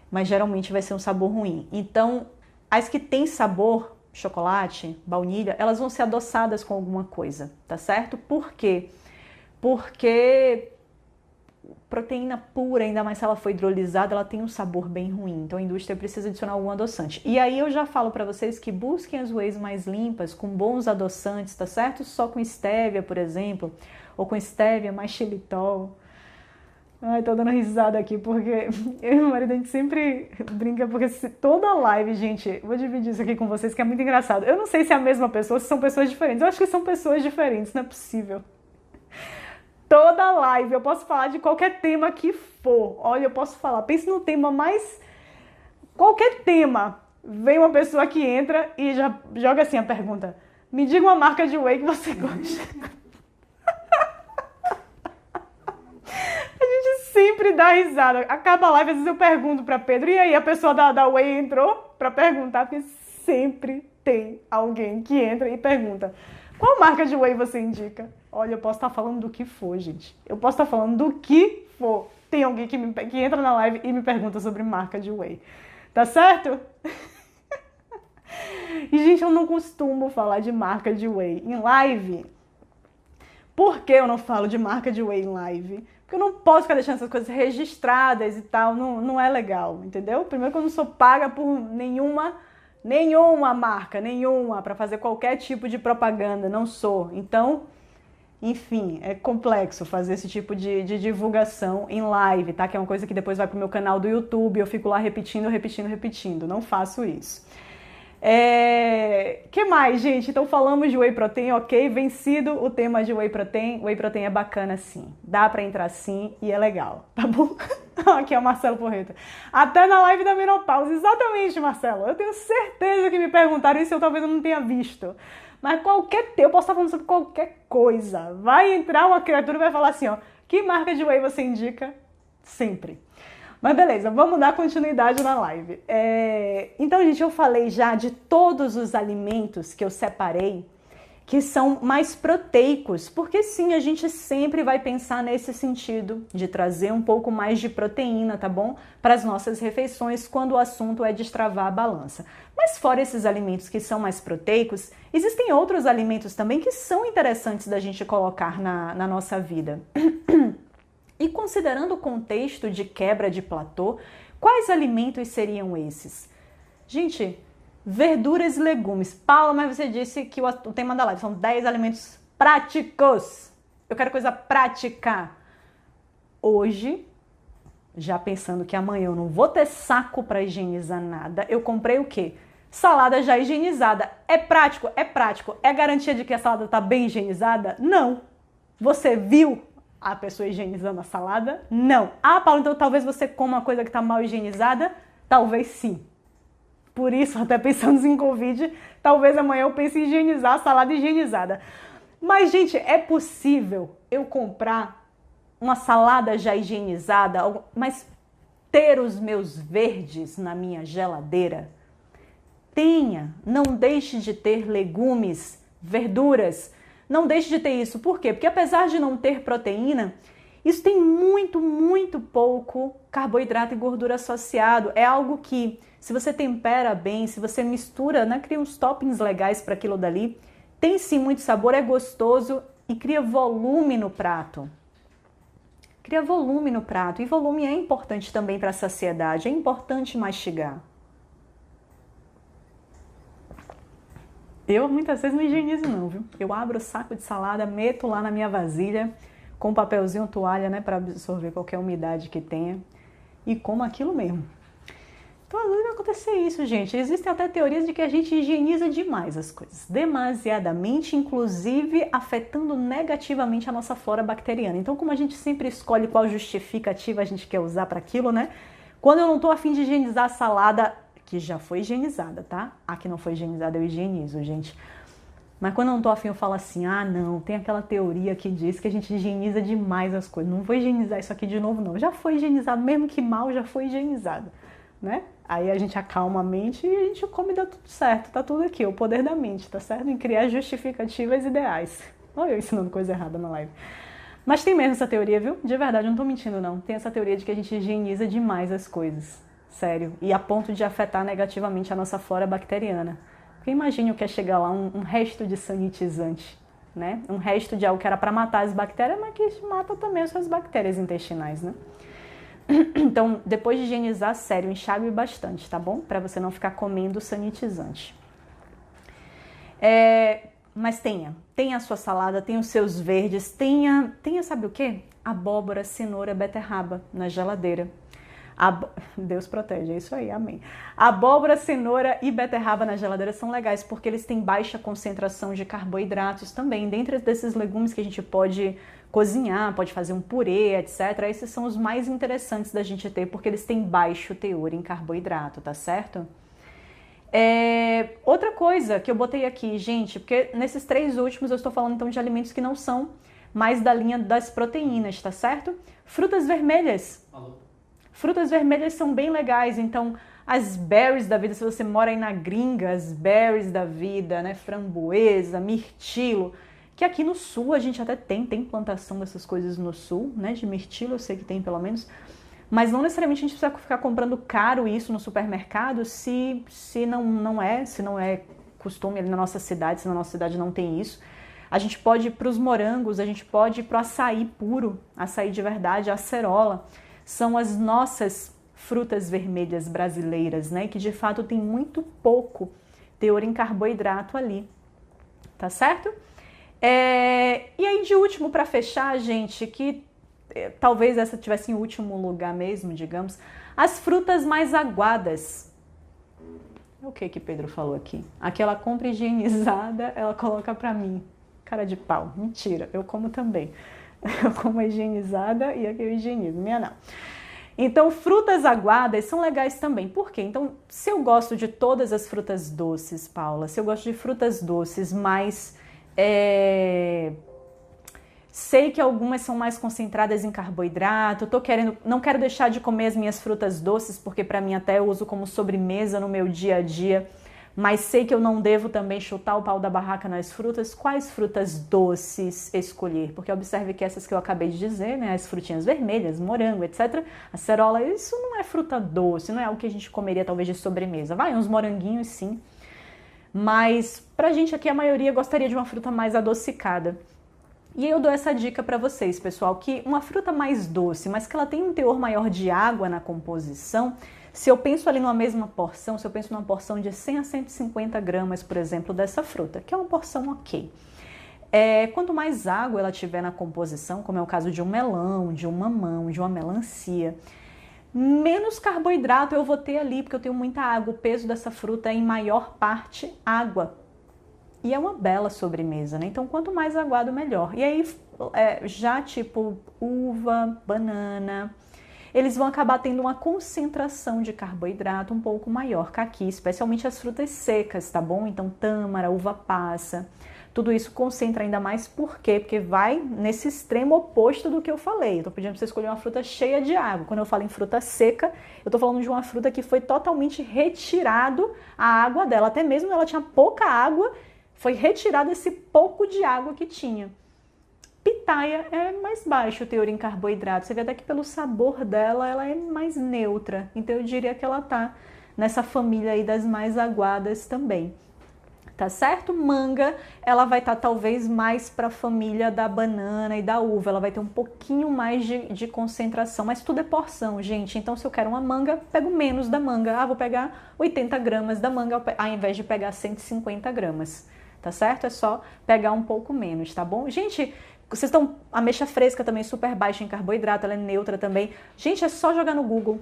Mas geralmente vai ser um sabor ruim. Então, as que têm sabor, chocolate, baunilha, elas vão ser adoçadas com alguma coisa, tá certo? Por quê? Porque proteína pura, ainda mais se ela foi hidrolisada, ela tem um sabor bem ruim. Então a indústria precisa adicionar algum adoçante. E aí eu já falo para vocês que busquem as wheys mais limpas, com bons adoçantes, tá certo? Só com stevia, por exemplo, ou com stevia mais xilitol. Ai, tô dando risada aqui, porque eu e meu marido, a gente sempre brinca, porque toda live, gente, vou dividir isso aqui com vocês, que é muito engraçado. Eu não sei se é a mesma pessoa, se são pessoas diferentes. Eu acho que são pessoas diferentes, não é possível. Toda live, eu posso falar de qualquer tema que for. Olha, eu posso falar, pense no tema mais... Qualquer tema. Vem uma pessoa que entra e já joga assim a pergunta. Me diga uma marca de whey que você gosta. A gente sempre dá risada. Acaba a live, às vezes eu pergunto pra Pedro, e aí a pessoa da whey entrou pra perguntar, porque sempre tem alguém que entra e pergunta. Qual marca de whey você indica? Olha, eu posso estar falando do que for, gente. Eu posso estar falando do que for. Tem alguém que entra na live e me pergunta sobre marca de whey. Tá certo? E, gente, eu não costumo falar de marca de whey em live. Por que eu não falo de marca de whey em live? Porque eu não posso ficar deixando essas coisas registradas e tal. Não é legal, entendeu? Primeiro que eu não sou paga por nenhuma marca, para fazer qualquer tipo de propaganda, não sou. Então, enfim, é complexo fazer esse tipo de divulgação em live, tá? Que é uma coisa que depois vai pro meu canal do YouTube, eu fico lá repetindo. Não faço isso. Que mais, gente? Então falamos de whey protein, ok? Vencido o tema de whey protein. Whey protein é bacana sim. Dá pra entrar sim e é legal, tá bom? Aqui é o Marcelo Porreta. Até na live da menopausa. Exatamente, Marcelo. Eu tenho certeza que me perguntaram isso e talvez eu não tenha visto. Mas eu posso estar falando sobre qualquer coisa. Vai entrar uma criatura e vai falar assim, ó. Que marca de whey você indica? Sempre. Mas beleza, vamos dar continuidade na live. Então, gente, eu falei já de todos os alimentos que eu separei que são mais proteicos, porque sim, a gente sempre vai pensar nesse sentido de trazer um pouco mais de proteína, tá bom? Para as nossas refeições, quando o assunto é destravar a balança. Mas fora esses alimentos que são mais proteicos, existem outros alimentos também que são interessantes da gente colocar na nossa vida. E considerando o contexto de quebra de platô, quais alimentos seriam esses? Gente, verduras e legumes. Paula, mas você disse que o tema da live são 10 alimentos práticos. Eu quero coisa prática. Hoje, já pensando que amanhã eu não vou ter saco para higienizar nada, eu comprei o quê? Salada já higienizada. É prático? É prático. É garantia de que a salada está bem higienizada? Não. Você viu a pessoa higienizando a salada? Não. Ah, Paulo, então talvez você coma uma coisa que está mal higienizada? Talvez sim. Por isso, até pensando em Covid, talvez amanhã eu pense em higienizar a salada higienizada. Mas, gente, é possível eu comprar uma salada já higienizada, mas ter os meus verdes na minha geladeira? Tenha, não deixe de ter legumes, verduras, não deixe de ter isso. Por quê? Porque apesar de não ter proteína, isso tem muito pouco carboidrato e gordura associado. É algo que, se você tempera bem, se você mistura, né, cria uns toppings legais para aquilo dali, tem sim muito sabor, é gostoso e cria volume no prato. Cria volume no prato. E volume é importante também para a saciedade, é importante mastigar. Eu muitas vezes não higienizo não, viu? Eu abro o saco de salada, meto lá na minha vasilha, com papelzinho, toalha, né, para absorver qualquer umidade que tenha, e como aquilo mesmo. Então, às vezes vai acontecer isso, gente. Existem até teorias de que a gente higieniza demais as coisas, demasiadamente, inclusive afetando negativamente a nossa flora bacteriana. Então, como a gente sempre escolhe qual justificativa a gente quer usar para aquilo, né? Quando eu não tô afim de higienizar a salada, que já foi higienizada, tá? A que não foi higienizada eu higienizo, gente. Mas quando eu não tô afim, eu falo assim, ah, não, tem aquela teoria que diz que a gente higieniza demais as coisas. Não vou higienizar isso aqui de novo, não. Já foi higienizado, mesmo que mal, já foi higienizado, né? Aí a gente acalma a mente e a gente come e dá tudo certo. Tá tudo aqui, o poder da mente, tá certo? Em criar justificativas ideais. Olha eu ensinando coisa errada na live. Mas tem mesmo essa teoria, viu? De verdade, eu não tô mentindo, não. Tem essa teoria de que a gente higieniza demais as coisas. Sério. E a ponto de afetar negativamente a nossa flora bacteriana. Porque imagine o que é chegar lá, um resto de sanitizante, né? Um resto de algo que era para matar as bactérias, mas que mata também as suas bactérias intestinais, né? Então, depois de higienizar, sério, enxague bastante, tá bom? Para você não ficar comendo sanitizante. Mas tenha a sua salada, tenha os seus verdes, tenha, sabe o quê? Abóbora, cenoura, beterraba na geladeira. Deus protege, é isso aí, amém. Abóbora, cenoura e beterraba na geladeira são legais porque eles têm baixa concentração de carboidratos também. Dentre desses legumes que a gente pode cozinhar, pode fazer um purê, etc. Esses são os mais interessantes da gente ter porque eles têm baixo teor em carboidrato, tá certo? Outra coisa que eu botei aqui, gente, porque nesses 3 últimos eu estou falando então de alimentos que não são mais da linha das proteínas, tá certo? Frutas vermelhas. Frutas vermelhas são bem legais, então as berries da vida, se você mora aí na gringa, as berries da vida, né, framboesa, mirtilo, que aqui no sul a gente até tem plantação dessas coisas no sul, né, de mirtilo, eu sei que tem pelo menos, mas não necessariamente a gente precisa ficar comprando caro isso no supermercado se não é costume ali na nossa cidade, se na nossa cidade não tem isso. A gente pode ir para os morangos, a gente pode ir para o açaí puro, açaí de verdade, a acerola. São as nossas frutas vermelhas brasileiras, né? Que de fato tem muito pouco teor em carboidrato ali, tá certo? E aí de último, para fechar, gente, que talvez essa tivesse em último lugar mesmo, digamos, as frutas mais aguadas. O que Pedro falou aqui? Aquela compra higienizada, ela coloca para mim. Cara de pau, mentira, eu como também. Eu como a higienizada e a que eu higienizo, minha não. Então, frutas aguadas são legais também. Por quê? Então, se eu gosto de todas as frutas doces, Paula, se eu gosto de frutas doces, mas sei que algumas são mais concentradas em carboidrato, não quero deixar de comer as minhas frutas doces, porque para mim até eu uso como sobremesa no meu dia a dia, mas sei que eu não devo também chutar o pau da barraca nas frutas. Quais frutas doces escolher? Porque observe que essas que eu acabei de dizer, né, as frutinhas vermelhas, morango, etc., acerola, isso não é fruta doce, não é algo que a gente comeria talvez de sobremesa. Vai, uns moranguinhos sim, mas pra gente aqui a maioria gostaria de uma fruta mais adocicada. E eu dou essa dica para vocês, pessoal, que uma fruta mais doce, mas que ela tem um teor maior de água na composição, se eu penso ali numa mesma porção, se eu penso numa porção de 100 a 150 gramas, por exemplo, dessa fruta, que é uma porção ok. Quanto mais água ela tiver na composição, como é o caso de um melão, de um mamão, de uma melancia, menos carboidrato eu vou ter ali, porque eu tenho muita água. O peso dessa fruta é em maior parte água. E é uma bela sobremesa, né? Então, quanto mais aguado, melhor. E aí, já tipo uva, banana, eles vão acabar tendo uma concentração de carboidrato um pouco maior. Caqui, especialmente as frutas secas, tá bom? Então, tâmara, uva passa... Tudo isso concentra ainda mais, por quê? Porque vai nesse extremo oposto do que eu falei. Eu tô pedindo para você escolher uma fruta cheia de água. Quando eu falo em fruta seca, eu tô falando de uma fruta que foi totalmente retirado a água dela. Até mesmo ela tinha pouca água, foi retirado esse pouco de água que tinha. Pitaia é mais baixo o teor em carboidrato. Você vê até que pelo sabor dela, ela é mais neutra. Então eu diria que ela tá nessa família aí das mais aguadas também. Tá certo? Manga, ela vai estar talvez mais para a família da banana e da uva, ela vai ter um pouquinho mais de concentração, mas tudo é porção, gente. Então, se eu quero uma manga, pego menos da manga. Vou pegar 80 gramas da manga ao invés de pegar 150 gramas, tá certo? É só pegar um pouco menos, tá bom? Gente, vocês estão... Ameixa fresca também, super baixa em carboidrato, ela é neutra também. Gente, é só jogar no Google.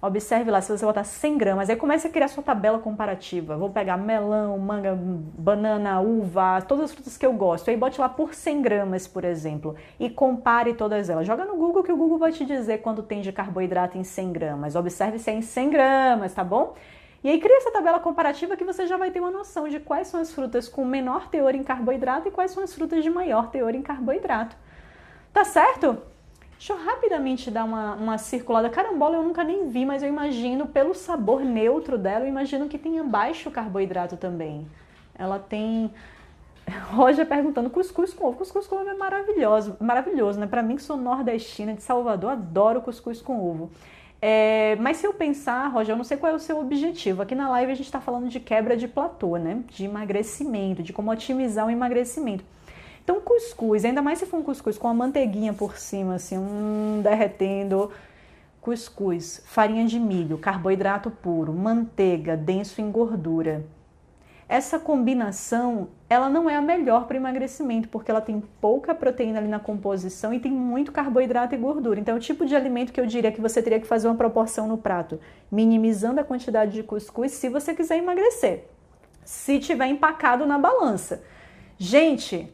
Observe lá, se você botar 100 gramas, aí comece a criar sua tabela comparativa. Vou pegar melão, manga, banana, uva, todas as frutas que eu gosto. Aí bote lá por 100 gramas, por exemplo, e compare todas elas. Joga no Google que o Google vai te dizer quanto tem de carboidrato em 100 gramas. Observe se é em 100 gramas, tá bom? E aí cria essa tabela comparativa que você já vai ter uma noção de quais são as frutas com menor teor em carboidrato e quais são as frutas de maior teor em carboidrato. Tá certo? Deixa eu rapidamente dar uma circulada. Carambola eu nunca nem vi, mas eu imagino, pelo sabor neutro dela, eu imagino que tenha baixo carboidrato também. Ela tem... Roger perguntando, cuscuz com ovo. Cuscuz com ovo é maravilhoso, né? Pra mim que sou nordestina de Salvador, adoro cuscuz com ovo. Mas se eu pensar, Roger, eu não sei qual é o seu objetivo. Aqui na live a gente tá falando de quebra de platô, né? De emagrecimento, de como otimizar o emagrecimento. Então, cuscuz, ainda mais se for um cuscuz com a manteiguinha por cima, assim, derretendo. Cuscuz, farinha de milho, carboidrato puro, manteiga, denso em gordura. Essa combinação, ela não é a melhor para emagrecimento, porque ela tem pouca proteína ali na composição e tem muito carboidrato e gordura. Então, é o tipo de alimento que eu diria que você teria que fazer uma proporção no prato, minimizando a quantidade de cuscuz se você quiser emagrecer, se tiver empacado na balança. Gente...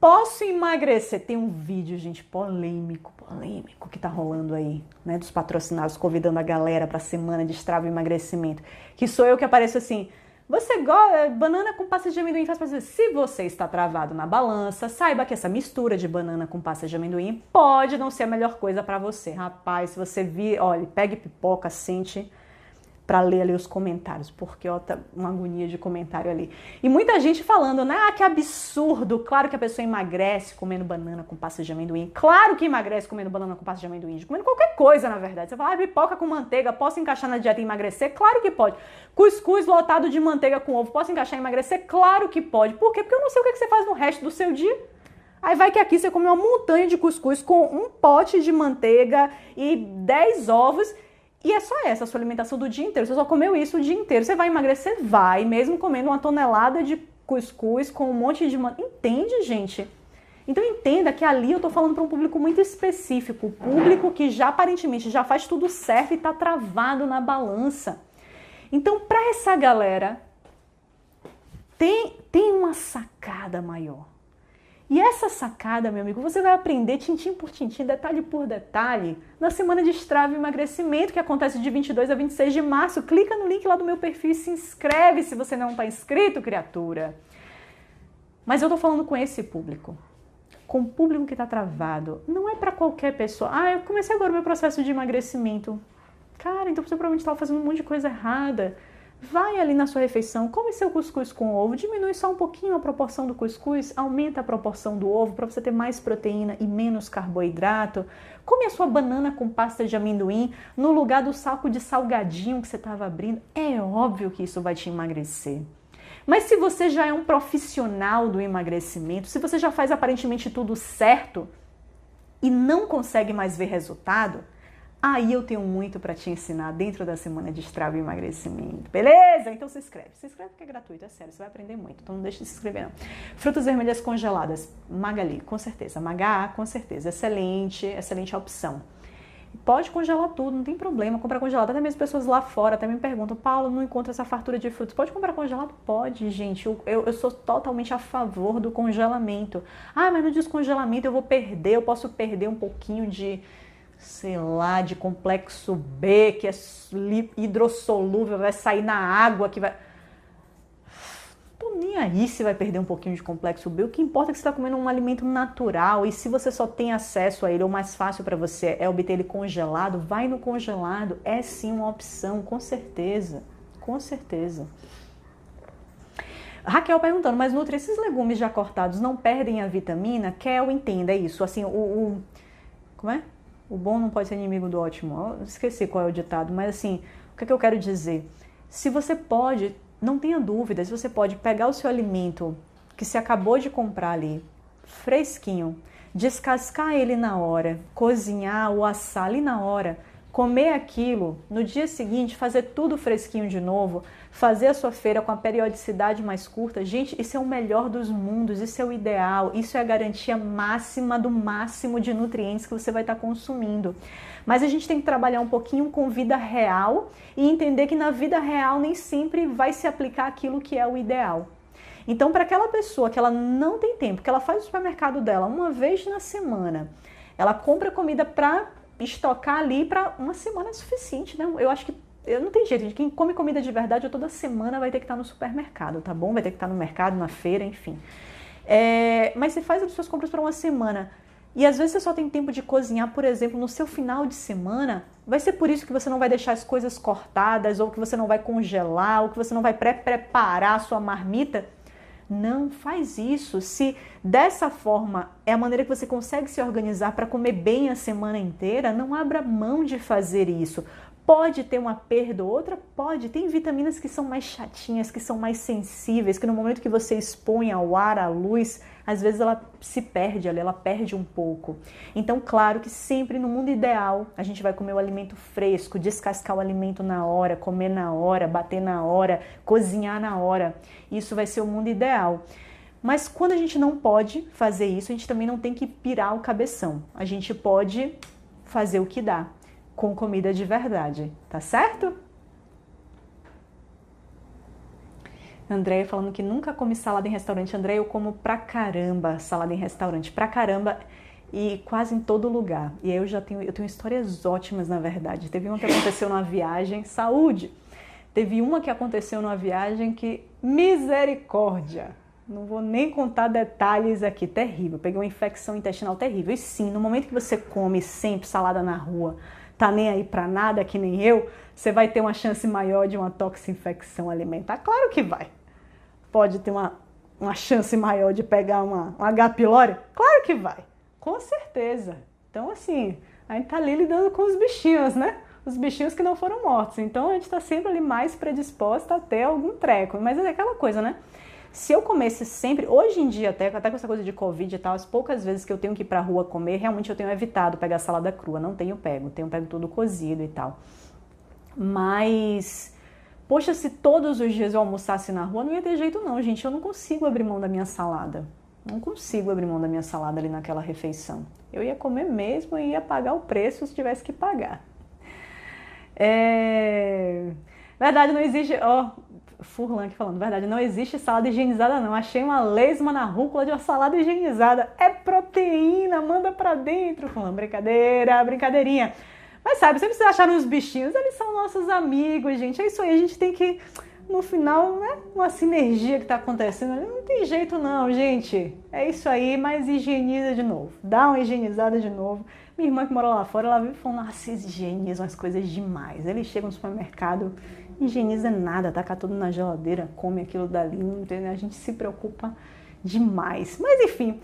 Posso emagrecer? Tem um vídeo, gente, polêmico que tá rolando aí, né, dos patrocinados convidando a galera pra semana de Strava emagrecimento, que sou eu que apareço assim, você gosta, banana com pasta de amendoim faz pra você. Se você está travado na balança, saiba que essa mistura de banana com pasta de amendoim pode não ser a melhor coisa pra você. Rapaz, se você vir, olha, pegue pipoca, sente... para ler ali os comentários, porque ó, tá uma agonia de comentário ali. E muita gente falando, né? Que absurdo! Claro que a pessoa emagrece comendo banana com pasta de amendoim. Claro que emagrece comendo banana com pasta de amendoim. Comendo qualquer coisa, na verdade. Você fala, pipoca com manteiga, posso encaixar na dieta e emagrecer? Claro que pode. Cuscuz lotado de manteiga com ovo, posso encaixar e emagrecer? Claro que pode. Por quê? Porque eu não sei o que você faz no resto do seu dia. Aí vai que aqui você come uma montanha de cuscuz com um pote de manteiga e 10 ovos... E é só essa a sua alimentação do dia inteiro. Você só comeu isso o dia inteiro. Você vai emagrecer? Vai. Mesmo comendo uma tonelada de cuscuz com um monte de... Entende, gente? Então entenda que ali eu tô falando para um público muito específico. O público que já aparentemente já faz tudo certo e tá travado na balança. Então, para essa galera, tem uma sacada maior. E essa sacada, meu amigo, você vai aprender tintim por tintim, detalhe por detalhe, na semana de Strava Emagrecimento, que acontece de 22 a 26 de março. Clica no link lá do meu perfil e se inscreve se você não está inscrito, criatura. Mas eu tô falando com esse público, com o público que está travado. Não é para qualquer pessoa. Eu comecei agora o meu processo de emagrecimento. Cara, então você provavelmente estava fazendo um monte de coisa errada. Vai ali na sua refeição, come seu cuscuz com ovo, diminui só um pouquinho a proporção do cuscuz, aumenta a proporção do ovo para você ter mais proteína e menos carboidrato. Come a sua banana com pasta de amendoim no lugar do saco de salgadinho que você estava abrindo. É óbvio que isso vai te emagrecer. Mas se você já é um profissional do emagrecimento, se você já faz aparentemente tudo certo e não consegue mais ver resultado, Aí eu tenho muito para te ensinar dentro da semana de Estrago e Emagrecimento. Beleza? Então se inscreve. Se inscreve porque é gratuito, é sério, você vai aprender muito. Então não deixe de se inscrever não. Frutas vermelhas congeladas. Magali, com certeza. Magá, com certeza. Excelente, excelente opção. Pode congelar tudo, não tem problema, comprar congelado. Até mesmo pessoas lá fora até me perguntam, Paulo, não encontro essa fartura de frutos. Pode comprar congelado? Pode, gente. Eu sou totalmente a favor do congelamento. Ah, mas no descongelamento eu vou perder, eu posso perder um pouquinho de, sei lá, de complexo B, que é hidrossolúvel, vai sair na água, que vai... Tô nem aí se vai perder um pouquinho de complexo B. O que importa é que você está comendo um alimento natural, e se você só tem acesso a ele, ou mais fácil para você é obter ele congelado, vai no congelado. É sim uma opção, com certeza. Com certeza. Raquel perguntando, mas Nutri, esses legumes já cortados não perdem a vitamina? Kel, entenda isso. Assim, como é? O bom não pode ser inimigo do ótimo. Eu esqueci qual é o ditado, mas assim, o que é que eu quero dizer? Se você pode... Não tenha dúvidas, você pode pegar o seu alimento que você acabou de comprar ali, fresquinho, descascar ele na hora, cozinhar ou assar ali na hora, comer aquilo, no dia seguinte fazer tudo fresquinho de novo, fazer a sua feira com a periodicidade mais curta. Gente, isso é o melhor dos mundos, isso é o ideal, isso é a garantia máxima do máximo de nutrientes que você vai estar consumindo. Mas a gente tem que trabalhar um pouquinho com vida real e entender que na vida real nem sempre vai se aplicar aquilo que é o ideal. Então, para aquela pessoa que ela não tem tempo, que ela faz o supermercado dela uma vez na semana, ela compra comida para estocar ali para uma semana é suficiente, né? Eu acho que não tem jeito, gente. Quem come comida de verdade toda semana vai ter que estar no supermercado, tá bom? Vai ter que estar no mercado, na feira, enfim. Mas você faz as suas compras para uma semana. E às vezes você só tem tempo de cozinhar, por exemplo, no seu final de semana. Vai ser por isso que você não vai deixar as coisas cortadas, ou que você não vai congelar, ou que você não vai pré-preparar a sua marmita. Não faz isso. Se dessa forma é a maneira que você consegue se organizar para comer bem a semana inteira, não abra mão de fazer isso. Pode ter uma perda ou outra? Pode. Tem vitaminas que são mais chatinhas, que são mais sensíveis, que no momento que você expõe ao ar, à luz, às vezes ela se perde ali, ela perde um pouco. Então, claro que sempre no mundo ideal, a gente vai comer o alimento fresco, descascar o alimento na hora, comer na hora, bater na hora, cozinhar na hora. Isso vai ser o mundo ideal. Mas quando a gente não pode fazer isso, a gente também não tem que pirar o cabeção. A gente pode fazer o que dá, com comida de verdade, tá certo? Andréia falando que nunca come salada em restaurante. Andréia, eu como pra caramba salada em restaurante, pra caramba, e quase em todo lugar. E aí eu tenho histórias ótimas, na verdade. Teve uma que aconteceu numa viagem, saúde! Teve uma que aconteceu numa viagem que, misericórdia! Não vou nem contar detalhes aqui, terrível. Peguei uma infecção intestinal terrível. E sim, no momento que você come sempre salada na rua, tá nem aí pra nada, que nem eu, você vai ter uma chance maior de uma toxinfecção alimentar? Claro que vai. Pode ter uma chance maior de pegar uma H. pylori? Claro que vai. Com certeza. Então, assim, a gente tá ali lidando com os bichinhos, né? Os bichinhos que não foram mortos. Então, a gente tá sempre ali mais predisposta a ter algum treco. Mas é aquela coisa, né? Se eu comesse sempre, hoje em dia até com essa coisa de Covid e tal, as poucas vezes que eu tenho que ir pra rua comer, realmente eu tenho evitado pegar salada crua, não tenho pego tudo cozido e tal. Mas, poxa, se todos os dias eu almoçasse na rua, não ia ter jeito não, gente, eu não consigo abrir mão da minha salada. Não consigo abrir mão da minha salada ali naquela refeição. Eu ia comer mesmo e ia pagar o preço se tivesse que pagar. Verdade, não existe... Furlan aqui falando, verdade, não existe salada higienizada não, achei uma lesma na rúcula de uma salada higienizada, é proteína, manda pra dentro. Falando, brincadeirinha. Mas sabe, sempre vocês acharam os bichinhos, eles são nossos amigos, gente, é isso aí, a gente tem que, no final, né, uma sinergia que tá acontecendo, não tem jeito não, gente, é isso aí, mas higieniza de novo, dá uma higienizada de novo. Minha irmã que mora lá fora, ela vive falando, vocês higienizam as coisas demais, eles chegam no supermercado, higieniza nada, taca tudo na geladeira, come aquilo dali, não tem, a gente se preocupa demais. Mas enfim,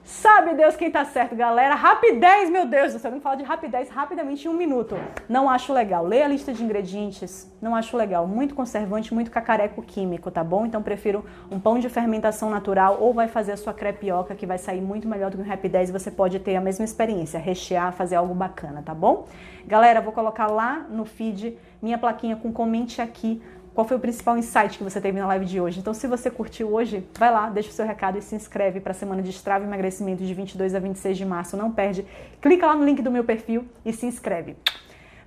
Sabe Deus quem tá certo, galera. Rapidez, meu Deus do céu. Não fala de rapidez rapidamente em 1 minuto. Não acho legal. Leia a lista de ingredientes. Não acho legal. Muito conservante, muito cacareco químico, tá bom? Então prefiro um pão de fermentação natural ou vai fazer a sua crepioca, que vai sair muito melhor do que um rapidez. Você pode ter a mesma experiência, rechear, fazer algo bacana, tá bom? Galera, vou colocar lá no feed minha plaquinha com comente aqui qual foi o principal insight que você teve na live de hoje. Então, se você curtiu hoje, vai lá, deixa o seu recado e se inscreve para a semana de Strava e emagrecimento de 22 a 26 de março. Não perde. Clica lá no link do meu perfil e se inscreve.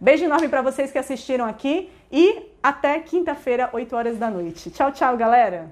Beijo enorme para vocês que assistiram aqui e até quinta-feira, 8 horas da noite. Tchau, tchau, galera!